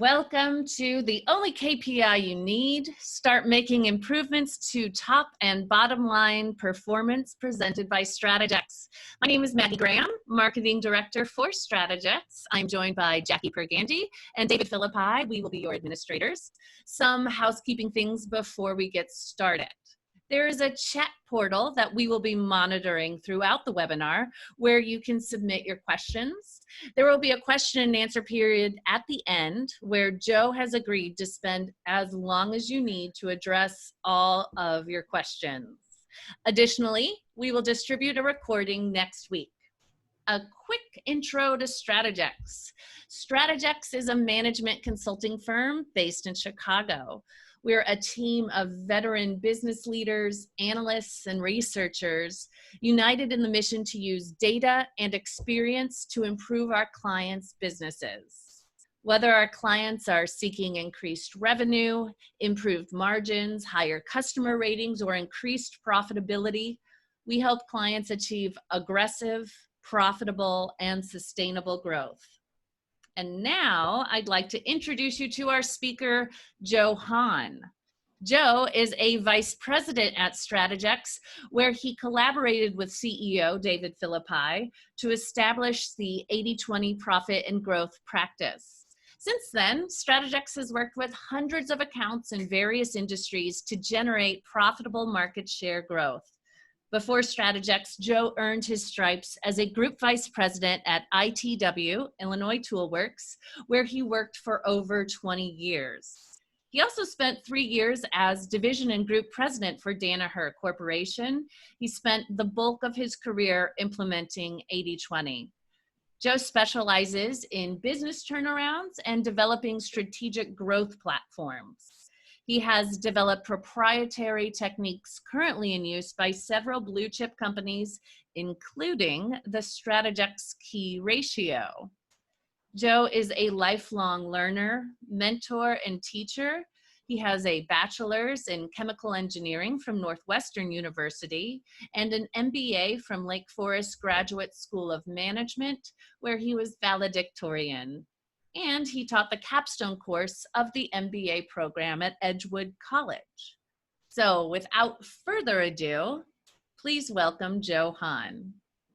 Welcome to the only KPI you need. Start making improvements to top and bottom line performance, presented by Strategex. My name is Maggie Graham, Marketing Director for Strategex. I'm joined by Jackie Pergandy and David Philippi. We will be your administrators. Some housekeeping things before we get started. There is a chat portal that we will be monitoring throughout the webinar where you can submit your questions. There will be a question and answer period at the end where Joe has agreed to spend as long as you need to address all of your questions. Additionally, we will distribute a recording next week. A quick intro to Strategex. Strategex is a management consulting firm based in Chicago. We're a team of veteran business leaders, analysts, and researchers united in the mission to use data and experience to improve our clients' businesses. Whether our clients are seeking increased revenue, improved margins, higher customer ratings, or increased profitability, we help clients achieve aggressive, profitable, and sustainable growth. And now I'd like to introduce you to our speaker, Joe Hahn. Joe is a vice president at Strategex, where he collaborated with CEO David Philippi to establish the 80-20 profit and growth practice. Since then, Strategex has worked with hundreds of accounts in various industries to generate profitable market share growth. Before Strategex, Joe earned his stripes as a group vice president at ITW, Illinois Toolworks, where he worked for over 20 years. He also spent 3 years as division and group president for Danaher Corporation. He spent the bulk of his career implementing 80-20. Joe specializes in business turnarounds and developing strategic growth platforms. He has developed proprietary techniques currently in use by several blue chip companies, including the Strategex Key Ratio. Joe is a lifelong learner, mentor, and teacher. He has a bachelor's in chemical engineering from Northwestern University and an MBA from Lake Forest Graduate School of Management, where he was valedictorian. And he taught the capstone course of the MBA program at Edgewood College. So without further ado, please welcome Joe Hahn.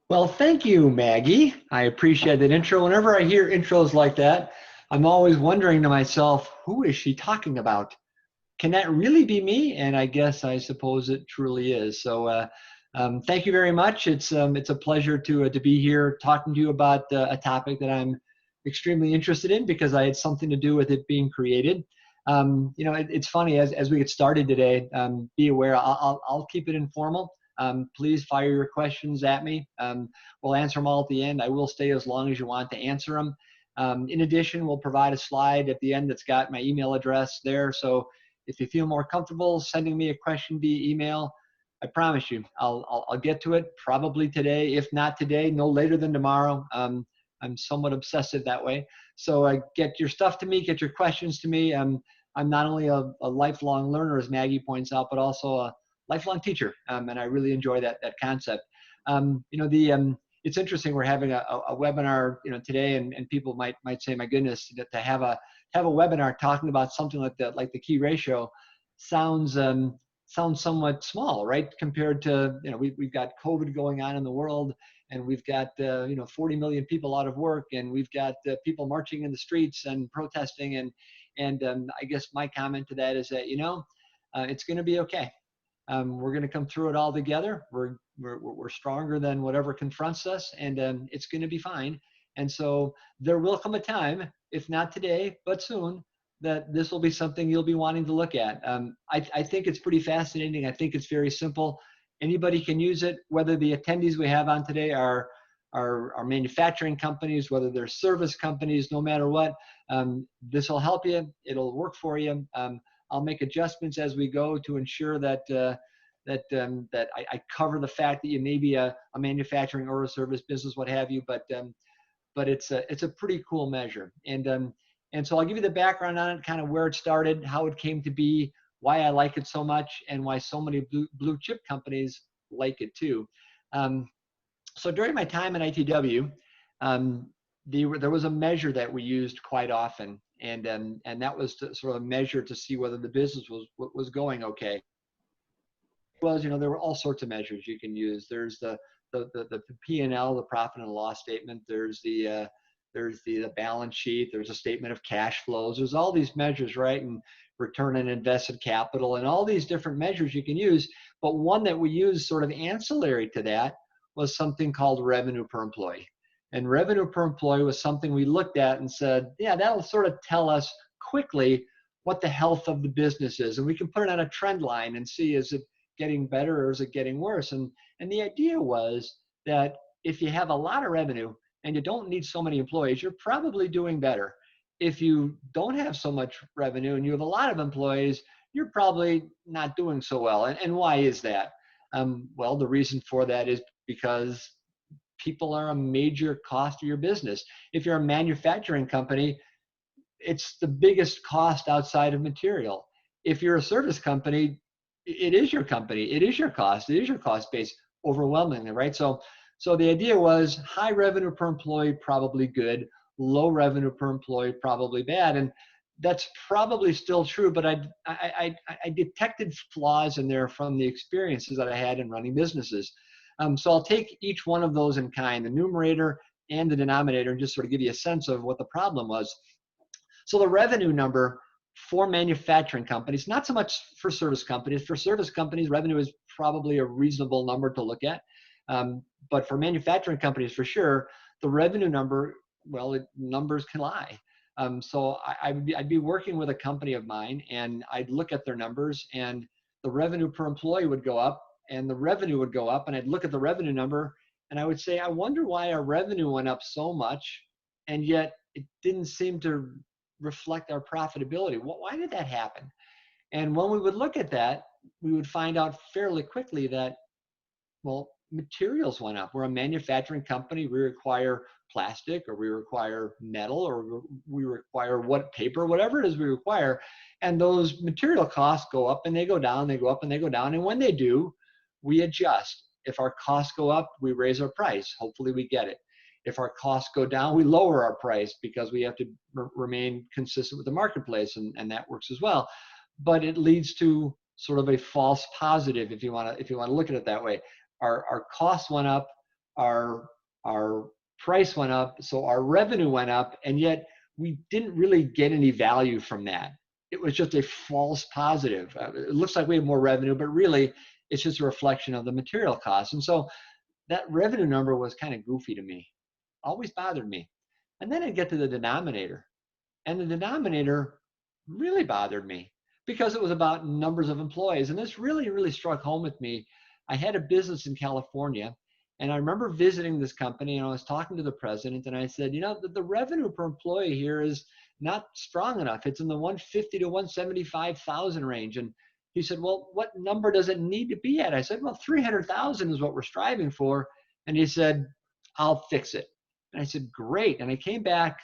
Well, thank you, Maggie. I appreciate that intro. Whenever I hear intros like that, I'm always wondering to myself, who is she talking about? Can that really be me? And I suppose it truly is. So thank you very much. It's a pleasure to be here talking to you about a topic that I'm extremely interested in because I had something to do with it being created. It's funny as we get started today. Be aware, I'll keep it informal. Please fire your questions at me. We'll answer them all at the end. I will stay as long as you want to answer them. In addition, we'll provide a slide at the end that's got my email address there. So if you feel more comfortable sending me a question via email, I promise you, I'll get to it probably today. If not today, no later than tomorrow. I'm somewhat obsessive that way. So get your stuff to me, get your questions to me. I'm not only a lifelong learner, as Maggie points out, but also a lifelong teacher. And I really enjoy that concept. It's interesting. We're having a webinar, today, and people might say, my goodness, to have a webinar talking about something like the key ratio sounds somewhat small, right? Compared to, we've got COVID going on in the world, and we've got 40 million people out of work, and we've got people marching in the streets and protesting, and I guess my comment to that is that it's going to be okay. We're going to come through it all together. We're stronger than whatever confronts us, and it's going to be fine. And so there will come a time, if not today, but soon, that this will be something you'll be wanting to look at. I think it's pretty fascinating. I think it's very simple. Anybody can use it, whether the attendees we have on today are manufacturing companies, whether they're service companies, no matter what. This will help you. It'll work for you. I'll make adjustments as we go to ensure that I cover the fact that you may be a manufacturing or a service business, what have you. But it's a pretty cool measure. And so I'll give you the background on it, kind of where it started, how it came to be, why I like it so much, and why so many blue chip companies like it too. So during my time at ITW, there was a measure that we used quite often, And that was sort of a measure to see whether the business was going okay. Was, there were all sorts of measures you can use. There's the P&L, the profit and loss statement. There's the balance sheet. There's a statement of cash flows. There's all these measures, right? And return on invested capital and all these different measures you can use. But one that we use sort of ancillary to that was something called revenue per employee. And revenue per employee was something we looked at and said, yeah, that'll sort of tell us quickly what the health of the business is. And we can put it on a trend line and see, is it getting better or is it getting worse? And the idea was that if you have a lot of revenue and you don't need so many employees, you're probably doing better. If you don't have so much revenue and you have a lot of employees, you're probably not doing so well. And why is that? Well, the reason for that is because people are a major cost of your business. If you're a manufacturing company, it's the biggest cost outside of material. If you're a service company, it is your company, it is your cost base overwhelmingly, right? So the idea was high revenue per employee, probably good, low revenue per employee, probably bad. And that's probably still true, but I detected flaws in there from the experiences that I had in running businesses. So I'll take each one of those in kind, the numerator and the denominator, and just sort of give you a sense of what the problem was. So the revenue number for manufacturing companies, not so much for service companies. For service companies, revenue is probably a reasonable number to look at. But for manufacturing companies, for sure, the revenue number, well, numbers can lie. So I'd be working with a company of mine, and I'd look at their numbers, and the revenue per employee would go up, and the revenue would go up, and I'd look at the revenue number, and I would say, I wonder why our revenue went up so much, and yet it didn't seem to reflect our profitability. Why did that happen? And when we would look at that, we would find out fairly quickly that, well, materials went up. We're a manufacturing company. We require plastic, or we require metal, or we require paper, whatever it is we require. And those material costs go up and they go down, they go up and they go down. And when they do, we adjust. If our costs go up, we raise our price. Hopefully we get it. If our costs go down, we lower our price because we have to remain consistent with the marketplace, and that works as well. But it leads to sort of a false positive, if you want to look at it that way. Our costs went up, our price went up, so our revenue went up, and yet we didn't really get any value from that. It was just a false positive. It looks like we have more revenue, but really it's just a reflection of the material costs. And so that revenue number was kind of goofy to me. Always bothered me. And then I get to the denominator, and the denominator really bothered me because it was about numbers of employees. And this really, really struck home with me. I had a business in California, and I remember visiting this company, and I was talking to the president, and I said, the revenue per employee here is not strong enough. It's in the 150 to 175,000 range. And he said, well, what number does it need to be at? I said, well, 300,000 is what we're striving for. And he said, I'll fix it. And I said, great. And I came back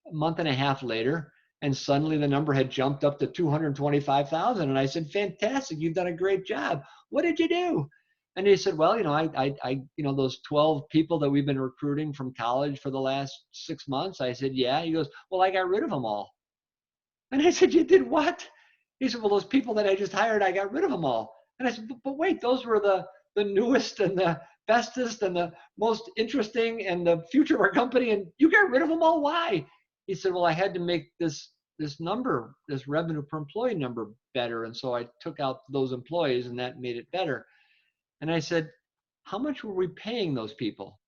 a month and a half later, and suddenly the number had jumped up to 225,000. And I said, fantastic, you've done a great job. What did you do? And he said, well, those 12 people that we've been recruiting from college for the last 6 months. I said, yeah. He goes, well, I got rid of them all. And I said, you did what? He said, well, those people that I just hired, I got rid of them all. And I said, but wait, those were the newest and the bestest and the most interesting and the future of our company, and you got rid of them all. Why? He said, well, I had to make this number, this revenue per employee number better. And so I took out those employees, and that made it better. And I said, how much were we paying those people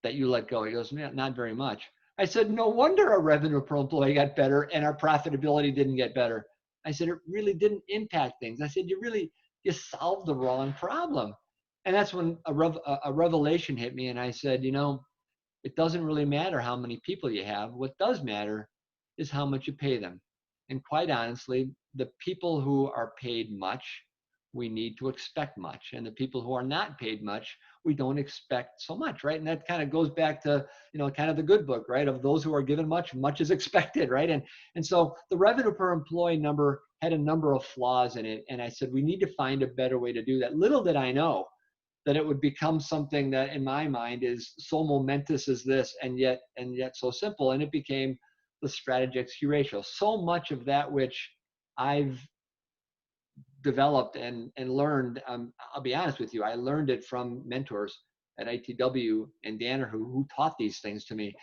that you let go? He goes, not very much. I said, no wonder our revenue per employee got better and our profitability didn't get better. I said, it really didn't impact things. I said, you solved the wrong problem. And that's when a revelation hit me, and I said, it doesn't really matter how many people you have. What does matter is how much you pay them. And quite honestly, the people who are paid much, we need to expect much. And the people who are not paid much, we don't expect so much, right? And that kind of goes back to, kind of the good book, right? Of those who are given much, much is expected, right? And so the revenue per employee number had a number of flaws in it. And I said, we need to find a better way to do that. Little did I know that it would become something that in my mind is so momentous as this, and yet so simple. And it became the Strategex Key Ratio. So much of that which I've developed and learned, I'll be honest with you, I learned it from mentors at ITW and Danner who taught these things to me.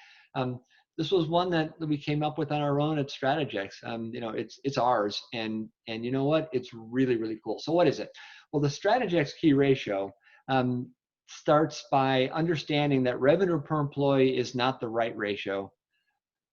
This was one that we came up with on our own at Strategex. It's ours, and you know what? It's really, really cool. So what is it? Well, the Strategex Key Ratio starts by understanding that revenue per employee is not the right ratio.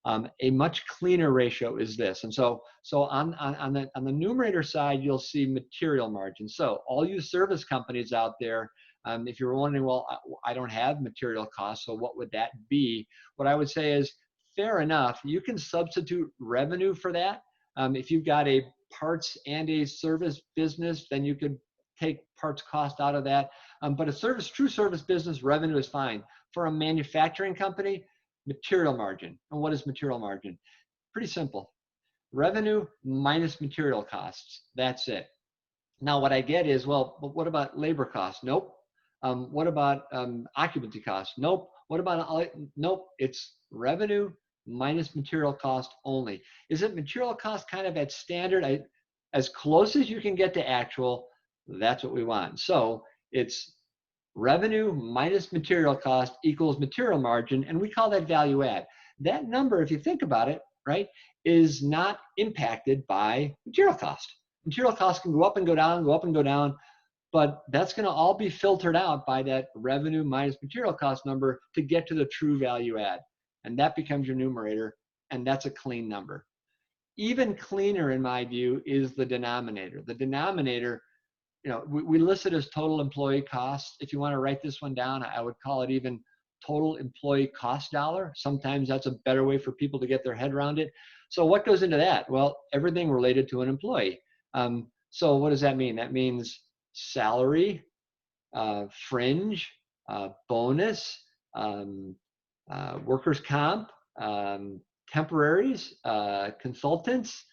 A much cleaner ratio is this. And so on the numerator side, you'll see material margin. So all you service companies out there, if you're wondering, well, I don't have material costs, so what would that be? What I would say is, fair enough, you can substitute revenue for that. If you've got a parts and a service business, then you could take parts cost out of that. But true service business, revenue is fine. For a manufacturing company, material margin. And what is material margin? Pretty simple. Revenue minus material costs. That's it. Now what I get is, well, but what about labor costs? Nope. What about occupancy costs? Nope. What about, nope, it's revenue minus material cost only. Is it material cost kind of at standard? As close as you can get to actual, that's what we want. So it's revenue minus material cost equals material margin, and we call that value add. That number, if you think about it, right, is not impacted by material cost. Material cost can go up and go down, go up and go down, but that's going to all be filtered out by that revenue minus material cost number to get to the true value add. And that becomes your numerator, and that's a clean number. Even cleaner, in my view, is the denominator. The denominator, we list it as total employee costs. If you want to write this one down, I would call it even total employee cost dollar. Sometimes that's a better way for people to get their head around it. So what goes into that? Well, everything related to an employee. So what does that mean? That means salary, fringe, bonus, workers' comp, temporaries, consultants,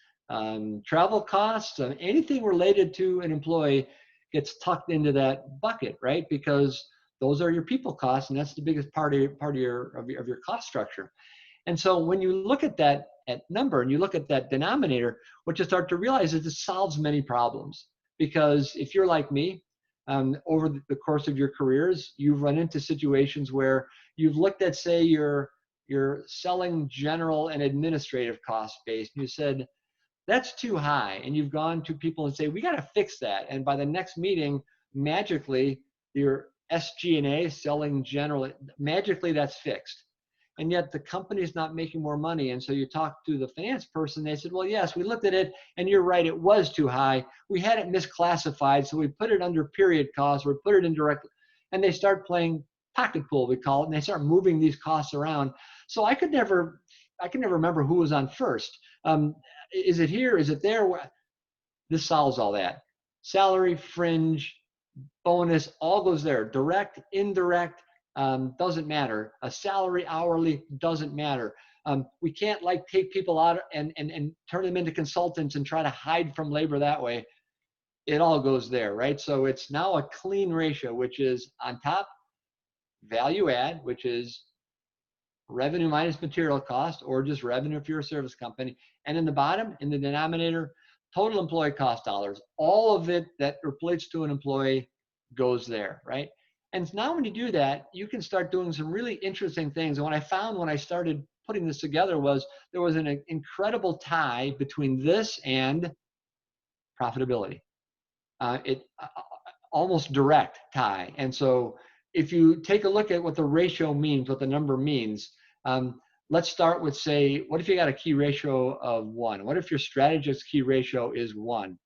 travel costs, anything related to an employee gets tucked into that bucket, right? Because those are your people costs, and that's the biggest part of your cost structure. And so when you look at that number and you look at that denominator, what you start to realize is it solves many problems. Because if you're like me, over the course of your careers, you've run into situations where you've looked at, say, your selling general and administrative cost base, and you said, that's too high. And you've gone to people and say, we got to fix that. And by the next meeting, magically, your SG&A, selling general, magically that's fixed. And yet the company's not making more money. And so you talk to the finance person, they said, well, yes, we looked at it and you're right, it was too high. We had it misclassified, so we put it under period costs, we put it in direct, and they start playing pocket pool, we call it, and they start moving these costs around. So I could never remember who was on first. Is it here? Is it there? This solves all that. Salary, fringe, bonus, all goes there. Direct, indirect, doesn't matter. A salary, hourly, doesn't matter. We can't take people out and turn them into consultants and try to hide from labor that way. It all goes there, right? So it's now a clean ratio, which is on top, value add, which is revenue minus material cost, or just revenue if you're a service company. And in the bottom, in the denominator, total employee cost dollars. All of it that relates to an employee goes there, right? And now when you do that, you can start doing some really interesting things. And what I found when I started putting this together was there was an incredible tie between this and profitability. Almost direct tie. And so if you take a look at what the ratio means, what the number means, let's start with, say, what if you got a key ratio of 1? What if your Strategex key ratio is 1?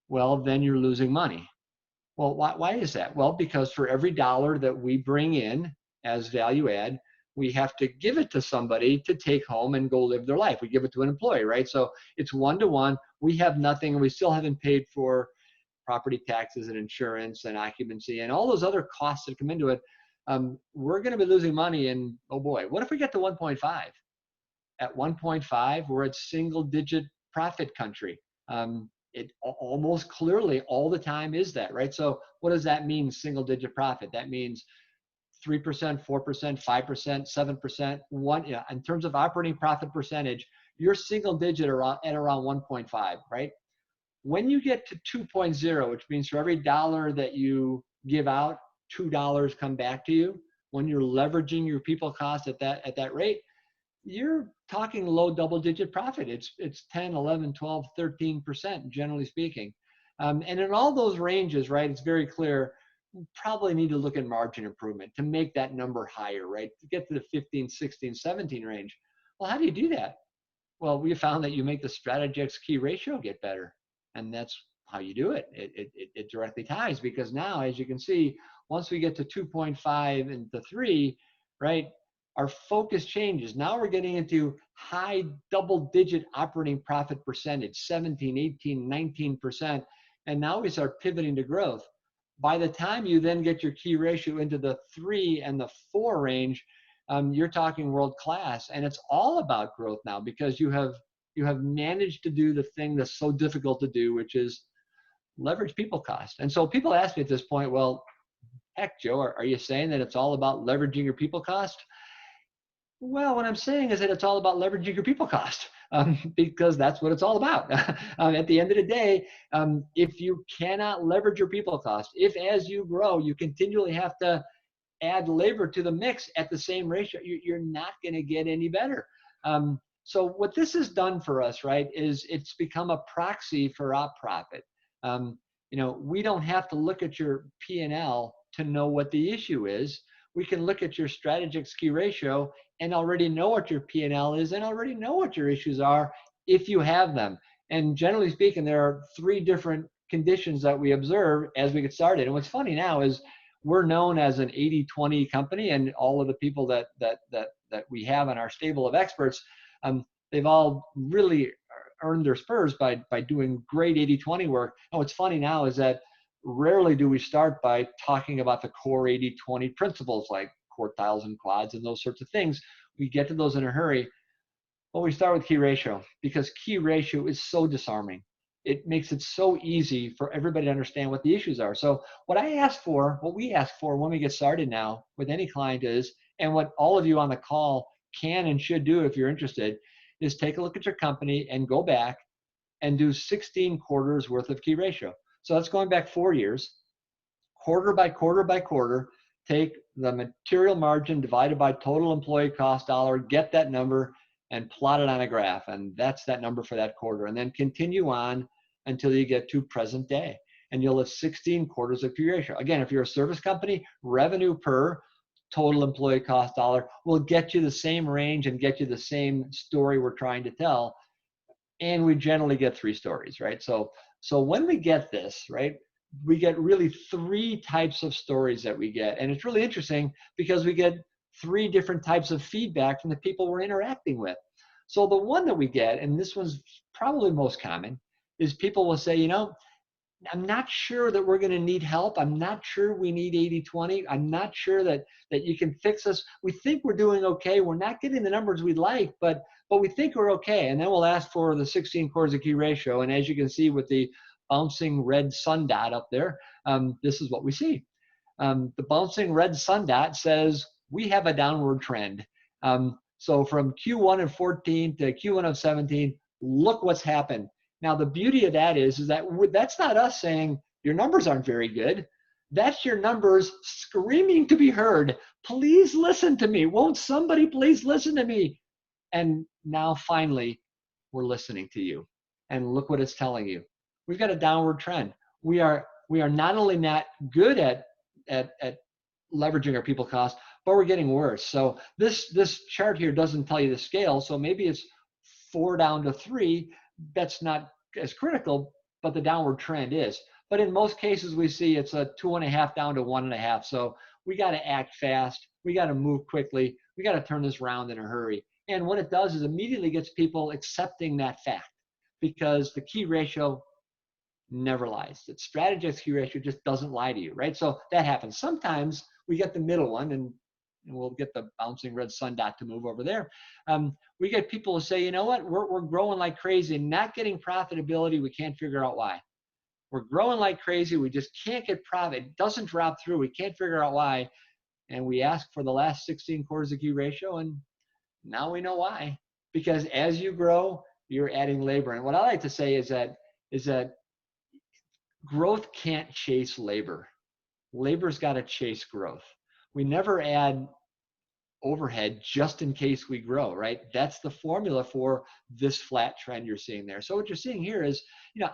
Well, then you're losing money. Well, why is that? Well, because for every dollar that we bring in as value add, we have to give it to somebody to take home and go live their life. We give it to an employee, right? So it's 1-to-1. We have nothing, and we still haven't paid for property taxes and insurance and occupancy and all those other costs that come into it. We're going to be losing money. And oh boy, what if we get to 1.5? At 1.5, we're at single-digit profit country. It almost clearly all the time is that, right? So what does that mean, single-digit profit? That means 3%, 4%, 5%, 7%, in terms of operating profit percentage, you're single digit at around 1.5, right? When you get to 2.0, which means for every dollar that you give out, $2 come back to you. When you're leveraging your people cost at that rate, you're talking low double-digit profit. It's 10, 11, 12, 13%, generally speaking. And in all those ranges, right, it's very clear, you probably need to look at margin improvement to make that number higher, right, to get to the 15, 16, 17 range. Well, how do you do that? Well, we found that you make the Strategex Key Ratio get better, and that's how you do it. It directly ties, because now, as you can see, once we get to 2.5 and to 3, right, our focus changes. Now we're getting into high double-digit operating profit percentage, 17, 18, 19%, and now we start pivoting to growth. By the time you then get your key ratio into the 3 and the 4 range, you're talking world class, and it's all about growth now, because you have managed to do the thing that's so difficult to do, which is leverage people cost. And so people ask me at this point, well, heck, Joe, are you saying that it's all about leveraging your people cost? Well, what I'm saying is that it's all about leveraging your people cost, because that's what it's all about. At the end of the day, if you cannot leverage your people cost, if as you grow, you continually have to add labor to the mix at the same ratio, you're not going to get any better. So what this has done for us, right, is it's become a proxy for op profit. We don't have to look at your P&L to know what the issue is. We can look at your Strategex Key Ratio and already know what your P&L is and already know what your issues are if you have them. And generally speaking, there are 3 different conditions that we observe as we get started. And what's funny now is we're known as an 80-20 company, and all of the people that we have in our stable of experts, they've all really earned their spurs by doing great 80-20 work. And what's funny now is that rarely do we start by talking about the core 80-20 principles like quartiles and quads and those sorts of things. We get to those in a hurry. But we start with key ratio, because key ratio is so disarming. It makes it so easy for everybody to understand what the issues are. So what we ask for when we get started now with any client is, and what all of you on the call can and should do if you're interested, is take a look at your company and go back and do 16 quarters worth of key ratio. So that's going back 4 years, quarter by quarter by quarter. Take the material margin divided by total employee cost dollar, get that number, and plot it on a graph. And that's that number for that quarter. And then continue on until you get to present day. And you'll have 16 quarters of key ratio. Again, if you're a service company, revenue per total employee cost dollar will get you the same range and get you the same story we're trying to tell. And we generally get 3 stories, right? So when we get this, right, we get really 3 types of stories that we get. And it's really interesting because we get 3 different types of feedback from the people we're interacting with. So the one that we get, and this one's probably most common, is people will say, I'm not sure that we're going to need help. I'm not sure we need 80-20. I'm not sure that you can fix us. We think we're doing okay. We're not getting the numbers we'd like, but we think we're okay. And then we'll ask for the 16 quarters of key ratio. And as you can see with the bouncing red sun dot up there, this is what we see. The bouncing red sun dot says we have a downward trend. So from Q1 of 14 to Q1 of 17, look what's happened. Now, the beauty of that is that that's not us saying your numbers aren't very good. That's your numbers screaming to be heard. Please listen to me. Won't somebody please listen to me? And now finally, we're listening to you. And look what it's telling you. We've got a downward trend. We are not only not good at leveraging our people cost, but we're getting worse. So this chart here doesn't tell you the scale. So maybe it's 4 down to 3. That's not as critical, but the downward trend is. But in most cases, we see it's a 2.5 down to 1.5. So we got to act fast. We got to move quickly. We got to turn this around in a hurry. And what it does is immediately gets people accepting that fact, because the key ratio never lies. The Strategex Key Ratio just doesn't lie to you, right? So that happens. Sometimes we get the middle one, and we'll get the bouncing red sun dot to move over there. We get people who say, you know what, we're growing like crazy and not getting profitability. We can't figure out why. We're growing like crazy. We just can't get profit. It doesn't drop through. We can't figure out why. And we ask for the last 16 quarters of key ratio, and now we know why. because as you grow, you're adding labor. And what I like to say is that growth can't chase labor. Labor's got to chase growth. We never add overhead just in case we grow, right? That's the formula for this flat trend you're seeing there. So what you're seeing here is,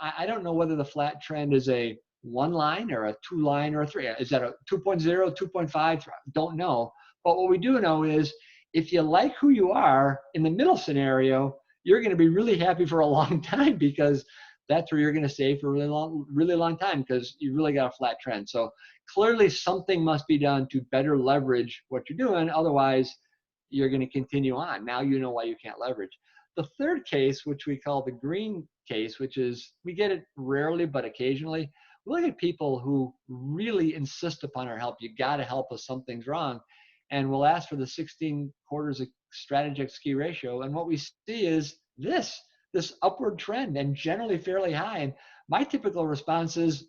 I don't know whether the flat trend is a 1 line or a 2 line or a 3. Is that a 2.0, 2.5? Don't know. But what we do know is if you like who you are in the middle scenario, you're going to be really happy for a long time, because that's where you're going to stay for a really long time, because you really got a flat trend. So clearly something must be done to better leverage what you're doing. Otherwise, you're going to continue on. Now you know why you can't leverage. The third case, which we call the green case, which is, we get it rarely, but occasionally, we look at people who really insist upon our help. You got to help us, something's wrong. And we'll ask for the 16 quarters of Strategex Key Ratio. And what we see is this upward trend, and generally fairly high. And my typical response is,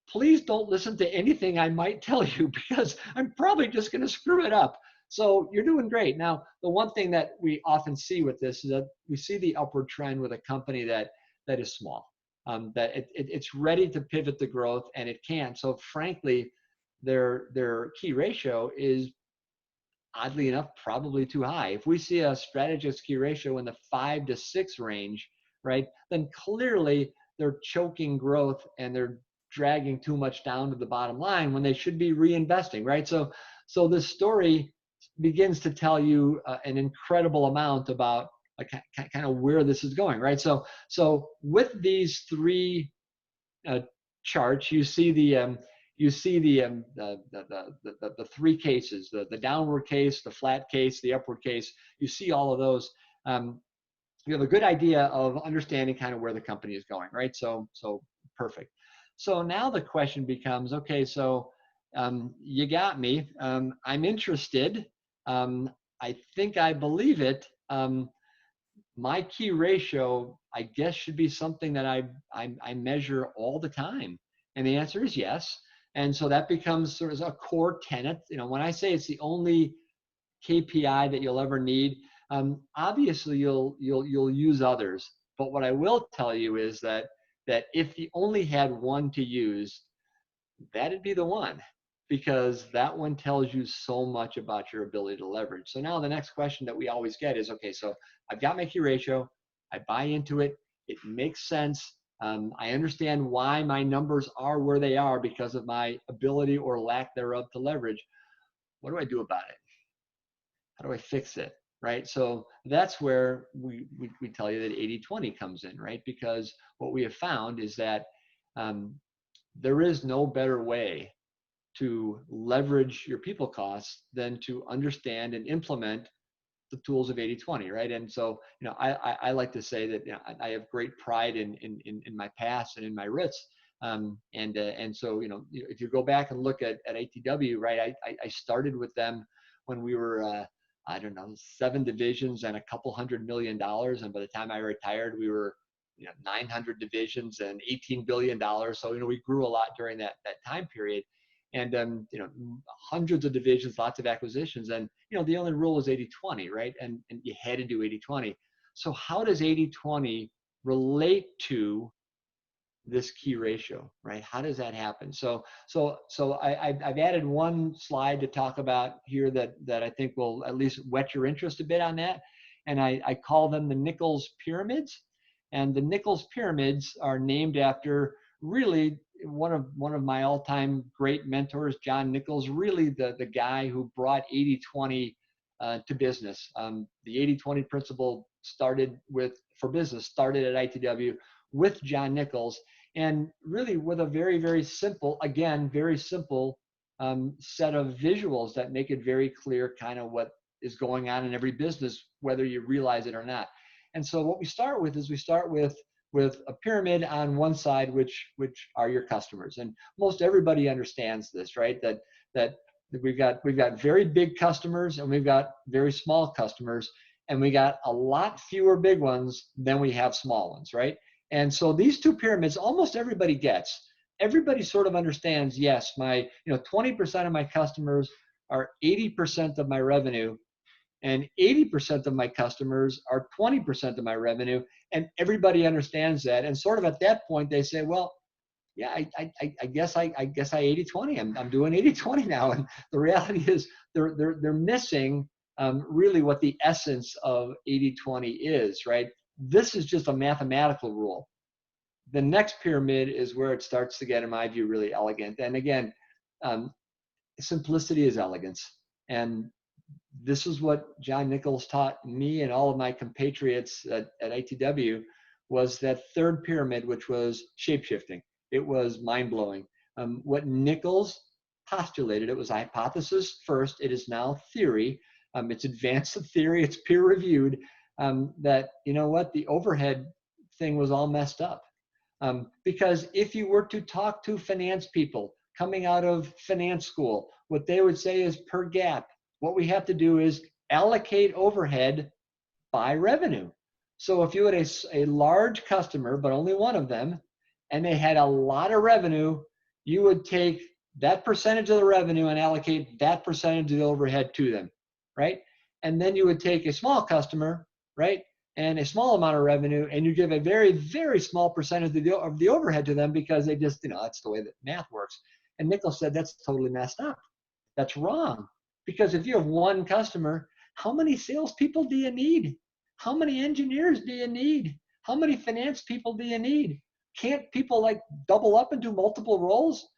please don't listen to anything I might tell you, because I'm probably just going to screw it up. So you're doing great. Now, the one thing that we often see with this is that we see the upward trend with a company that is small, that it's ready to pivot to growth, and it can. So frankly, their key ratio is, oddly enough, probably too high. If we see a Strategex Key Ratio in the 5 to 6 range, right, then clearly they're choking growth and they're dragging too much down to the bottom line when they should be reinvesting, right? So this story begins to tell you an incredible amount about kind of where this is going, right? So with these 3 charts, you see the 3 cases: the downward case, the flat case, the upward case. You see all of those. You have a good idea of understanding kind of where the company is going, right? So perfect. So now the question becomes, okay, so you got me. I'm interested. I think I believe it. My key ratio, I guess, should be something that I measure all the time. And the answer is yes. And so that becomes sort of a core tenet. When I say it's the only KPI that you'll ever need, obviously you'll use others. But what I will tell you is that if you only had one to use, that'd be the one, because that one tells you so much about your ability to leverage. So now the next question that we always get is, okay, so I've got my key ratio, I buy into it, it makes sense. I understand why my numbers are where they are because of my ability or lack thereof to leverage. What do I do about it? How do I fix it, right? So that's where we tell you that 80-20 comes in, right? Because what we have found is that there is no better way to leverage your people costs than to understand and implement the tools of 80-20, right? And so, I like to say that I have great pride in my past and in my roots. And so, if you go back and look at ATW, right, I started with them when we were, 7 divisions and a couple $100 million. And by the time I retired, we were, 900 divisions and $18 billion. So, we grew a lot during that time period. And hundreds of divisions, lots of acquisitions, and the only rule is 80-20, right? And you had to do 80-20. So how does 80-20 relate to this key ratio, right? How does that happen? So I've added one slide to talk about here that I think will at least whet your interest a bit on that, and I call them the Nichols Pyramids. And the Nichols Pyramids are named after really one of my all-time great mentors, John Nichols, really the guy who brought 80-20 to business. The 80-20 principle started at ITW with John Nichols, and really with a very, very simple, set of visuals that make it very clear kind of what is going on in every business, whether you realize it or not. And so what we start with is with a pyramid on one side, which are your customers. And most everybody understands this, right? That we've got very big customers and we've got very small customers, and we got a lot fewer big ones than we have small ones, right? And so these 2 pyramids, almost everybody gets. Everybody sort of understands, yes, my 20% of my customers are 80% of my revenue, And 80% of my customers are 20% of my revenue. And everybody understands that. And sort of at that point, they say, well, yeah, I guess I 80-20. I'm doing 80-20 now. And the reality is they're missing really what the essence of 80-20 is, right? This is just a mathematical rule. The next pyramid is where it starts to get, in my view, really elegant. And again, simplicity is elegance. And this is what John Nichols taught me and all of my compatriots at ITW, was that third pyramid, which was shape-shifting. It was mind-blowing. What Nichols postulated, it was hypothesis first. It is now theory. It's advanced theory. It's peer-reviewed. That, you know what, the overhead thing was all messed up. Because if you were to talk to finance people coming out of finance school, what they would say is per gap, what we have to do is allocate overhead by revenue. So if you had a large customer, but only one of them, and they had a lot of revenue, you would take that percentage of the revenue and allocate that percentage of the overhead to them, right? And then you would take a small customer, right, and a small amount of revenue, and you give a very, very small percentage of the overhead to them, because they just, that's the way that math works. And Nichols said that's totally messed up. That's wrong. Because if you have one customer, how many salespeople do you need? How many engineers do you need? How many finance people do you need? Can't people like double up and do multiple roles?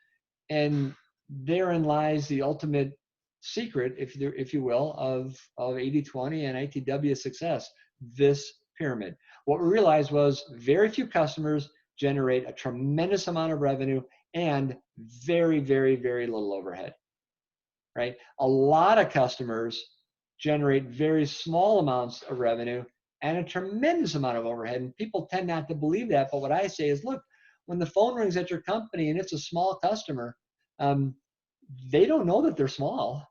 And therein lies the ultimate secret, if you will, of 80-20 and ITW success, this pyramid. What we realized was very few customers generate a tremendous amount of revenue and very, very, very little overhead, right? A lot of customers generate very small amounts of revenue and a tremendous amount of overhead. And people tend not to believe that. But what I say is, look, when the phone rings at your company and it's a small customer, they don't know that they're small.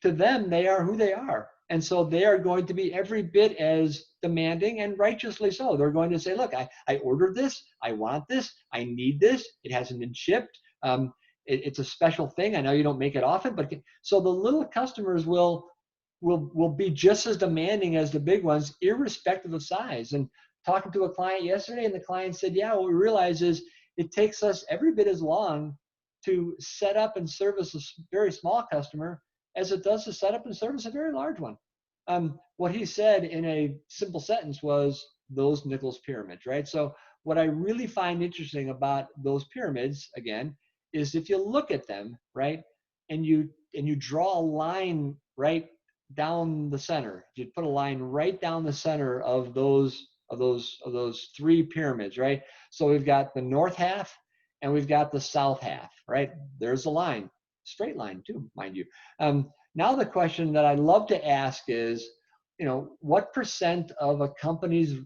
To them, they are who they are. And so they are going to be every bit as demanding, and righteously so. They're going to say, look, I ordered this, I want this, I need this, it hasn't been shipped. It's a special thing. I know you don't make it often, but so the little customers will be just as demanding as the big ones, irrespective of size. And talking to a client yesterday, and the client said, yeah, what we realize is it takes us every bit as long to set up and service a very small customer as it does to set up and service a very large one. What he said in a simple sentence was those Nichols pyramids, right? So what I really find interesting about those pyramids, again, is if you look at them, right, and you draw a line right down the center, you put a line right down the center of those three pyramids, right? So we've got the north half and we've got the south half, right? There's a line, straight line too, mind you. Now the question that I love to ask is, what percent of a company's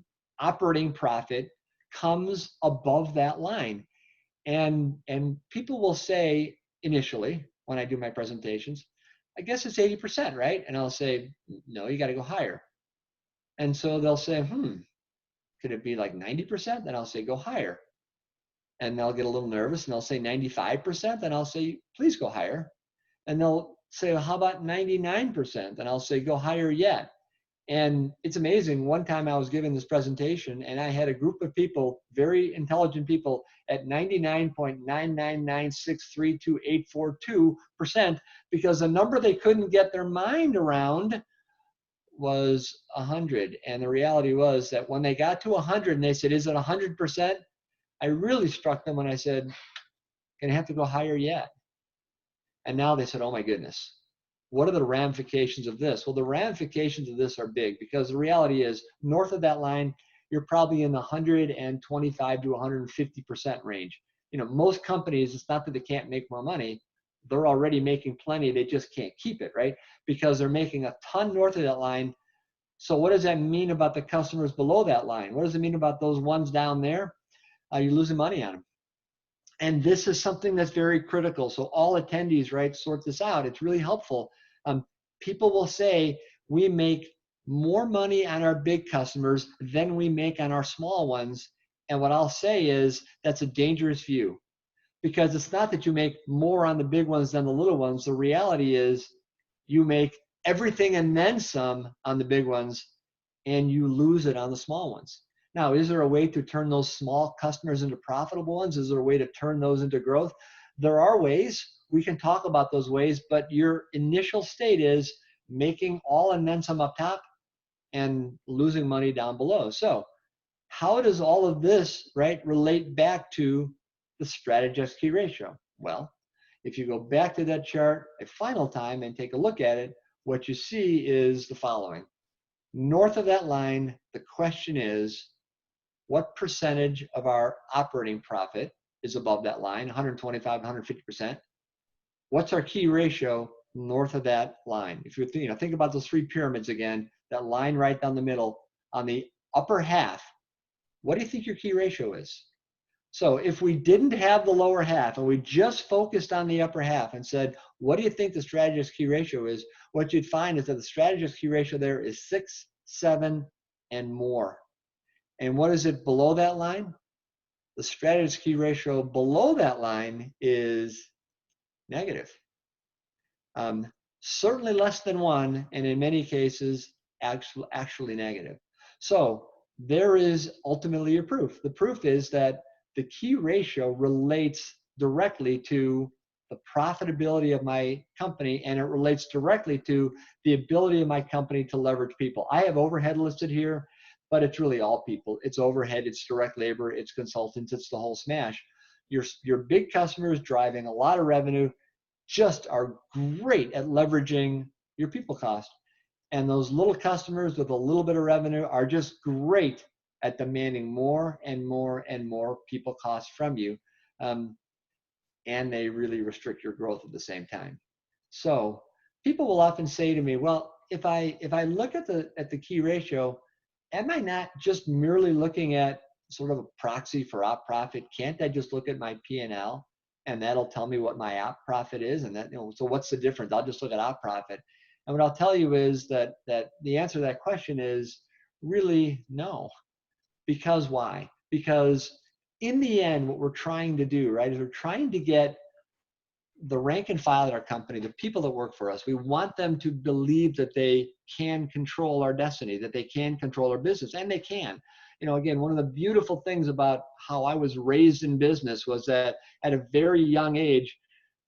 operating profit comes above that line? And people will say initially when I do my presentations, I guess it's 80%, right? And I'll say, no, you got to go higher. And so they'll say, could it be like 90%? Then I'll say, go higher. And they'll get a little nervous and they'll say 95%. Then I'll say, please go higher. And they'll say, well, how about 99%? And I'll say, go higher yet. And it's amazing. One time I was giving this presentation and I had a group of people, very intelligent people, at 99.99632.842%, because the number they couldn't get their mind around was 100. And the reality was that when they got to 100 and they said, is it 100%? I really struck them when I said, gonna have to go higher yet. And now they said, oh my goodness, what are the ramifications of this? Well, the ramifications of this are big, because the reality is north of that line, you're probably in the 125 to 150% range. Most companies, it's not that they can't make more money. They're already making plenty. They just can't keep it, right? Because they're making a ton north of that line. So what does that mean about the customers below that line? What does it mean about those ones down there? You're losing money on them. And this is something that's very critical. So all attendees, right, sort this out. It's really helpful. People will say, we make more money on our big customers than we make on our small ones. And what I'll say is that's a dangerous view, because it's not that you make more on the big ones than the little ones. The reality is you make everything and then some on the big ones, and you lose it on the small ones. Now, is there a way to turn those small customers into profitable ones? Is there a way to turn those into growth? There are ways. We can talk about those ways, but your initial state is making all and then some up top and losing money down below. So how does all of this, right, relate back to the Strategex Key Ratio? Well, if you go back to that chart a final time and take a look at it, what you see is the following. North of that line, the question is, what percentage of our operating profit is above that line, 125, 150%? What's our key ratio north of that line? If you think about those three pyramids again, that line right down the middle, on the upper half, what do you think your key ratio is? So if we didn't have the lower half and we just focused on the upper half and said, what do you think the Strategex Key Ratio is? What you'd find is that the Strategex Key Ratio there is 6, 7, and more. And what is it below that line? The Strategex Key Ratio below that line is negative. Certainly less than 1, and in many cases, actually negative. So there is ultimately your proof. The proof is that the key ratio relates directly to the profitability of my company, and it relates directly to the ability of my company to leverage people. I have overhead listed here, but it's really all people. It's overhead, it's direct labor, it's consultants, it's the whole smash. Your big customers driving a lot of revenue just are great at leveraging your people cost. And those little customers with a little bit of revenue are just great at demanding more and more and more people costs from you. And they really restrict your growth at the same time. So people will often say to me, well, if I look at the key ratio, am I not just merely looking at sort of a proxy for op profit? Can't I just look at my P&L and that'll tell me what my op profit is? And that, so what's the difference? I'll just look at op profit. And what I'll tell you is that the answer to that question is really no. Because why? Because in the end, what we're trying to do, right, is we're trying to get the rank and file at our company, the people that work for us, we want them to believe that they can control our destiny, that they can control our business, and they can. Again, one of the beautiful things about how I was raised in business was that at a very young age,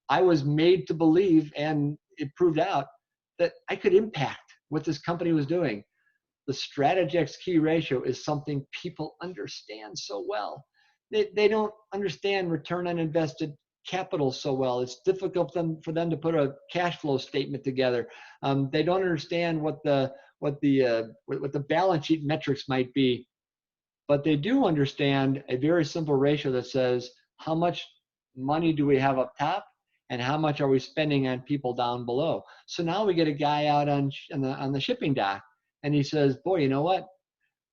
I was made to believe, and it proved out, that I could impact what this company was doing. The Strategex Key Ratio is something people understand so well. They don't understand return on invested capital so well. It's difficult for them to put a cash flow statement together. They don't understand what the balance sheet metrics might be, but they do understand a very simple ratio that says how much money do we have up top and how much are we spending on people down below. So now we get a guy out on the shipping dock, and he says, boy, you know what?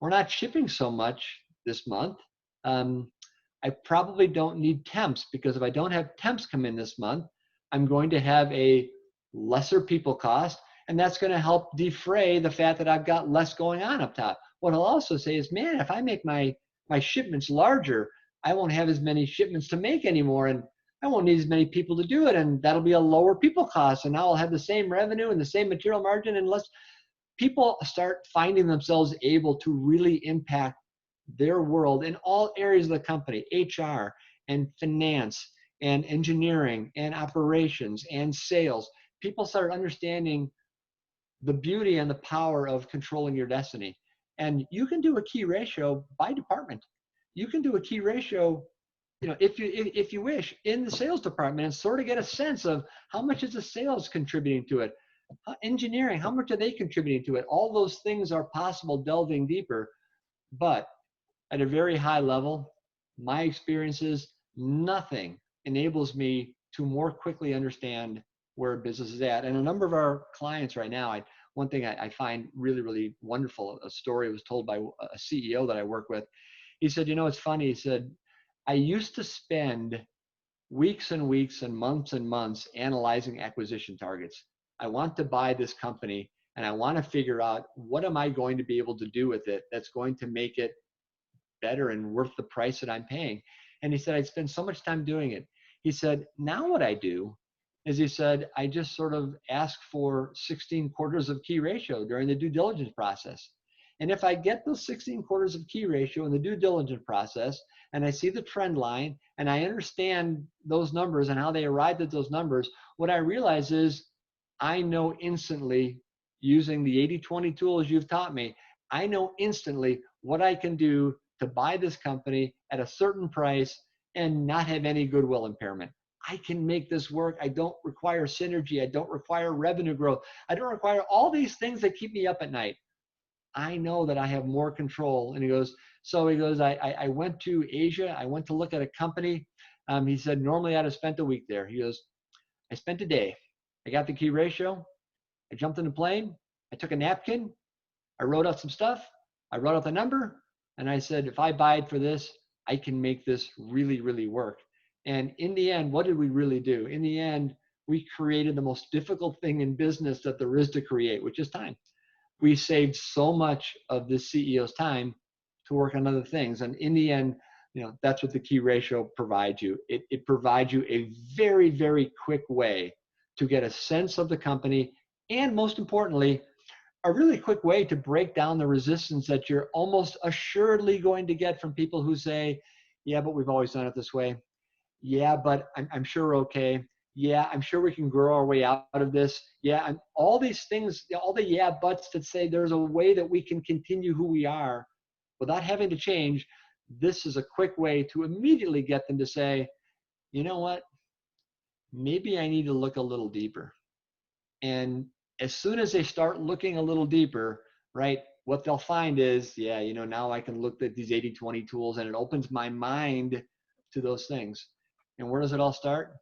We're not shipping so much this month. I probably don't need temps, because if I don't have temps come in this month, I'm going to have a lesser people cost, and that's going to help defray the fact that I've got less going on up top. What I'll also say is, man, if I make my shipments larger, I won't have as many shipments to make anymore, and I won't need as many people to do it, and that'll be a lower people cost, and now I'll have the same revenue and the same material margin, and less people start finding themselves able to really impact their world in all areas of the company, HR and finance and engineering and operations and sales. People start understanding the beauty and the power of controlling your destiny. And you can do a key ratio by department. You can do a key ratio, if you wish, in the sales department, and sort of get a sense of how much is the sales contributing to it. Engineering, how much are they contributing to it? All those things are possible delving deeper. But at a very high level, my experience is nothing enables me to more quickly understand where a business is at. And a number of our clients right now, one thing I find really, really wonderful, a story was told by a CEO that I work with. He said, it's funny. He said, I used to spend weeks and weeks and months analyzing acquisition targets. I want to buy this company, and I want to figure out what am I going to be able to do with it that's going to make it better and worth the price that I'm paying. And he said, I'd spend so much time doing it. He said, now what I do is he said, I just sort of ask for 16 quarters of key ratio during the due diligence process. And if I get those 16 quarters of key ratio in the due diligence process, and I see the trend line, and I understand those numbers and how they arrived at those numbers, what I realize is I know instantly, using the 80-20 tools you've taught me, I know instantly what I can do to buy this company at a certain price and not have any goodwill impairment. I can make this work. I don't require synergy. I don't require revenue growth. I don't require all these things that keep me up at night. I know that I have more control. And he goes, I went to Asia. I went to look at a company. He said, normally I'd have spent a week there. He goes, I spent a day. I got the key ratio. I jumped in the plane. I took a napkin. I wrote out some stuff. I wrote out the number. And I said, if I buy it for this, I can make this really, really work. And in the end, what did we really do? In the end, we created the most difficult thing in business that there is to create, which is time. We saved so much of the CEO's time to work on other things. And in the end, that's what the key ratio provides you. It provides you a very, very quick way to get a sense of the company, and most importantly, a really quick way to break down the resistance that you're almost assuredly going to get from people who say, yeah, but we've always done it this way. Yeah, but I'm sure we're okay. Yeah, I'm sure we can grow our way out of this. Yeah, and all these things, all the yeah buts that say there's a way that we can continue who we are without having to change. This is a quick way to immediately get them to say, you know what? Maybe I need to look a little deeper. And as soon as they start looking a little deeper, right, what they'll find is, yeah, now I can look at these 80-20 tools, and it opens my mind to those things. And where does it all start?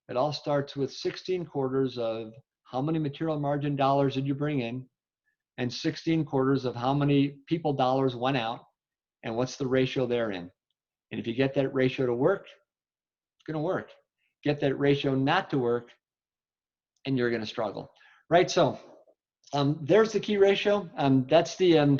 It all starts with 16 quarters of how many material margin dollars did you bring in, and 16 quarters of how many people dollars went out, and what's the ratio therein. And if you get that ratio to work, it's going to work. Get that ratio not to work, and you're going to struggle, right? So there's the key ratio. That's the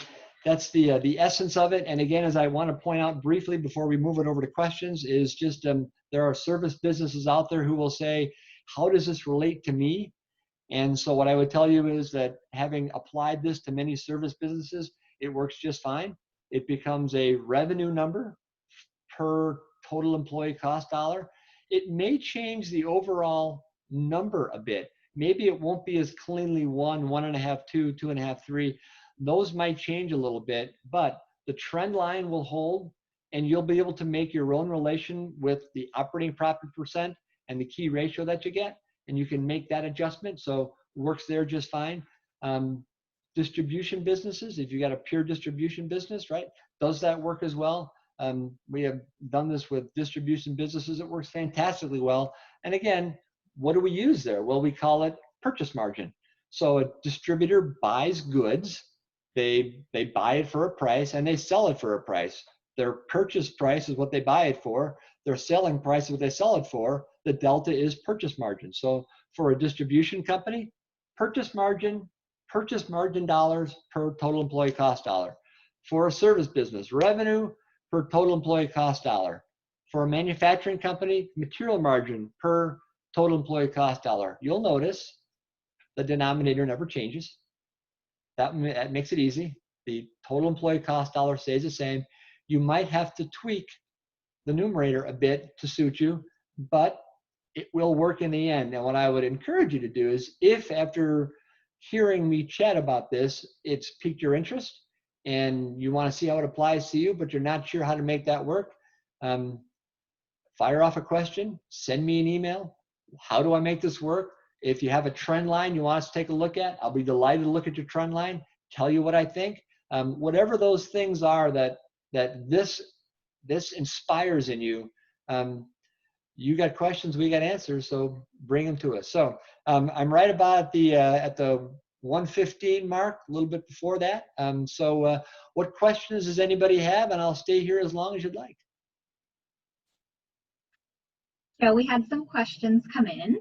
essence of it. And again, as I want to point out briefly before we move it over to questions, is just there are service businesses out there who will say, how does this relate to me? And so what I would tell you is that having applied this to many service businesses, it works just fine. It becomes a revenue number per total employee cost dollar. It may change the overall number a bit. Maybe it won't be as cleanly 1, 1.5, 2, 2.5, 3. Those might change a little bit, but the trend line will hold, and you'll be able to make your own relation with the operating profit percent and the key ratio that you get, and you can make that adjustment. So it works there just fine. Distribution businesses, if you got a pure distribution business, right, does that work as well? We have done this with distribution businesses. It works fantastically well. And again, what do we use there? Well, we call it purchase margin. So a distributor buys goods, they buy it for a price, and they sell it for a price. Their purchase price is what they buy it for. Their selling price is what they sell it for. The delta is purchase margin. So for a distribution company, purchase margin dollars per total employee cost dollar. For a service business, revenue per total employee cost dollar. For a manufacturing company, material margin per total employee cost dollar. You'll notice the denominator never changes. That makes it easy. The total employee cost dollar stays the same. You might have to tweak the numerator a bit to suit you, but it will work in the end. And what I would encourage you to do is, if after hearing me chat about this, it's piqued your interest and you want to see how it applies to you, but you're not sure how to make that work, fire off a question, send me an email. How do I make this work? If you have a trend line you want us to take a look at, I'll be delighted to look at your trend line, tell you what I think. Whatever those things are that this inspires in you, you got questions, we got answers, so bring them to us. So I'm right about at the 1:15 mark, a little bit before that. So what questions does anybody have? And I'll stay here as long as you'd like. So we had some questions come in.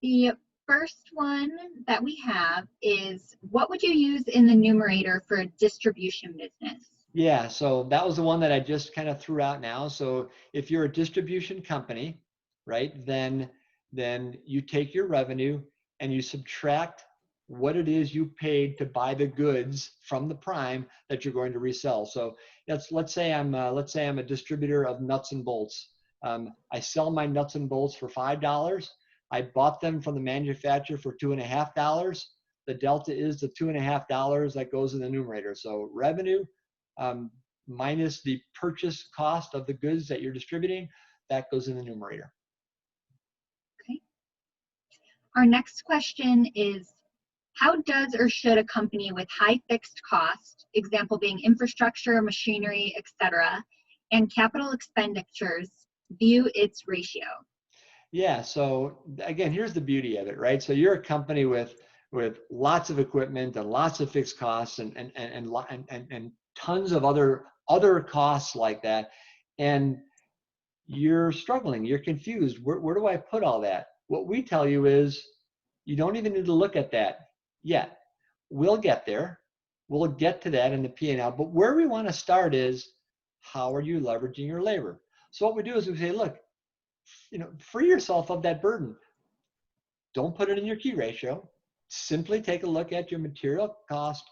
The first one that we have is, what would you use in the numerator for a distribution business? Yeah, so that was the one that I just kind of threw out now. So if you're a distribution company, right, then then you take your revenue and you subtract what it is you paid to buy the goods from the prime that you're going to resell. So let's say I'm a distributor of nuts and bolts. I sell my nuts and bolts for $5. I bought them from the manufacturer for $2.50. The delta is the $2.50 that goes in the numerator. So revenue minus the purchase cost of the goods that you're distributing, that goes in the numerator. Okay. Our next question is, how does or should a company with high fixed cost, example being infrastructure, machinery, etc., and capital expenditures, view its ratio? Yeah, so again, here's the beauty of it, right? So you're a company with lots of equipment and lots of fixed costs and tons of other costs like that, and you're struggling, you're confused. Where do I put all that? What we tell you is you don't even need to look at that yet. We'll get there. We'll get to that in the P&L. But where we want to start is, how are you leveraging your labor? So what we do is we say, look, free yourself of that burden. Don't put it in your key ratio. Simply take a look at your material cost,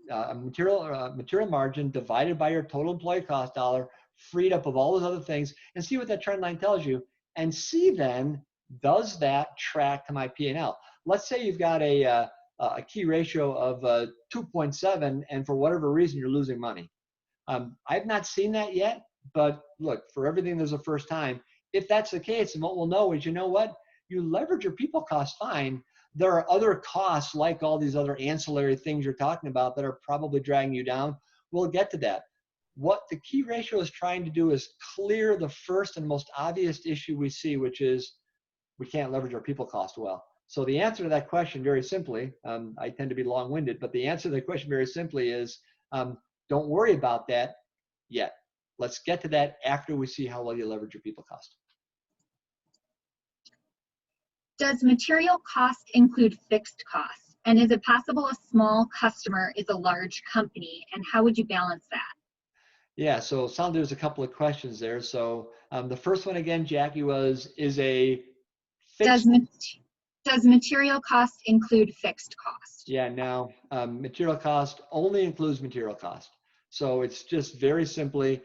material margin divided by your total employee cost dollar, freed up of all those other things, and see what that trend line tells you. And see then, does that track to my P&L? Let's say you've got a key ratio of 2.7, and for whatever reason you're losing money. I've not seen that yet, but look, for everything there's a first time. If that's the case, and what we'll know is, you know what? You leverage your people costs fine. There are other costs, like all these other ancillary things you're talking about, that are probably dragging you down. We'll get to that. What the key ratio is trying to do is clear the first and most obvious issue we see, which is we can't leverage our people cost well. So the answer to that question, very simply, I tend to be long-winded, but the answer to the question very simply is, don't worry about that yet. Let's get to that after we see how well you leverage your people cost. Does material cost include fixed costs? And is it possible a small customer is a large company? And how would you balance that? Yeah, so there's a couple of questions there. So the first one again, Jackie, is a fixed. Does material cost include fixed cost? Yeah, now material cost only includes material cost. So it's just very simply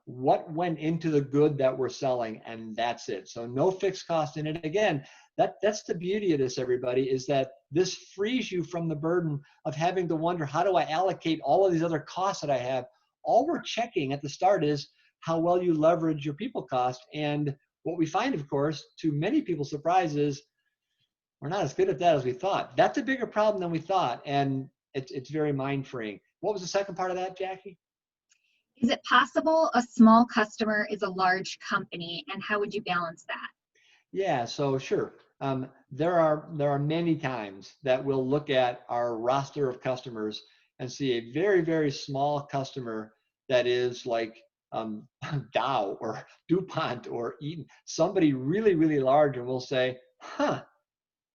what went into the good that we're selling, and that's it. So no fixed cost in it. Again, that's the beauty of this, everybody, is that this frees you from the burden of having to wonder, how do I allocate all of these other costs that I have? All we're checking at the start is how well you leverage your people cost. And what we find, of course, to many people's surprise, is we're not as good at that as we thought. That's a bigger problem than we thought, and it's very mind-freeing. What was the second part of that, Jackie? Is it possible a small customer is a large company, and how would you balance that? Yeah, so sure. There are many times that we'll look at our roster of customers and see a very, very small customer that is like Dow or DuPont or Eaton, somebody really, really large, and we'll say, huh,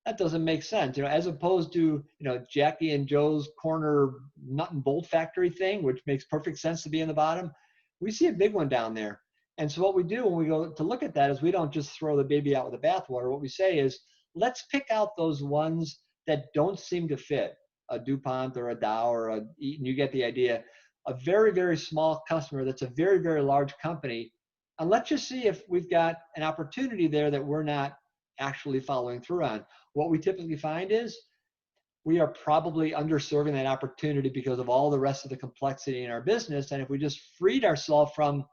that doesn't make sense, as opposed to, Jackie and Joe's corner nut and bolt factory thing, which makes perfect sense to be in the bottom. We see a big one down there. And so what we do when we go to look at that is we don't just throw the baby out with the bathwater. What we say is, let's pick out those ones that don't seem to fit, a DuPont or a Dow or a Eaton, you get the idea. A very, very small customer that's a very, very large company. And let's just see if we've got an opportunity there that we're not actually following through on. What we typically find is we are probably underserving that opportunity because of all the rest of the complexity in our business. And if we just freed ourselves from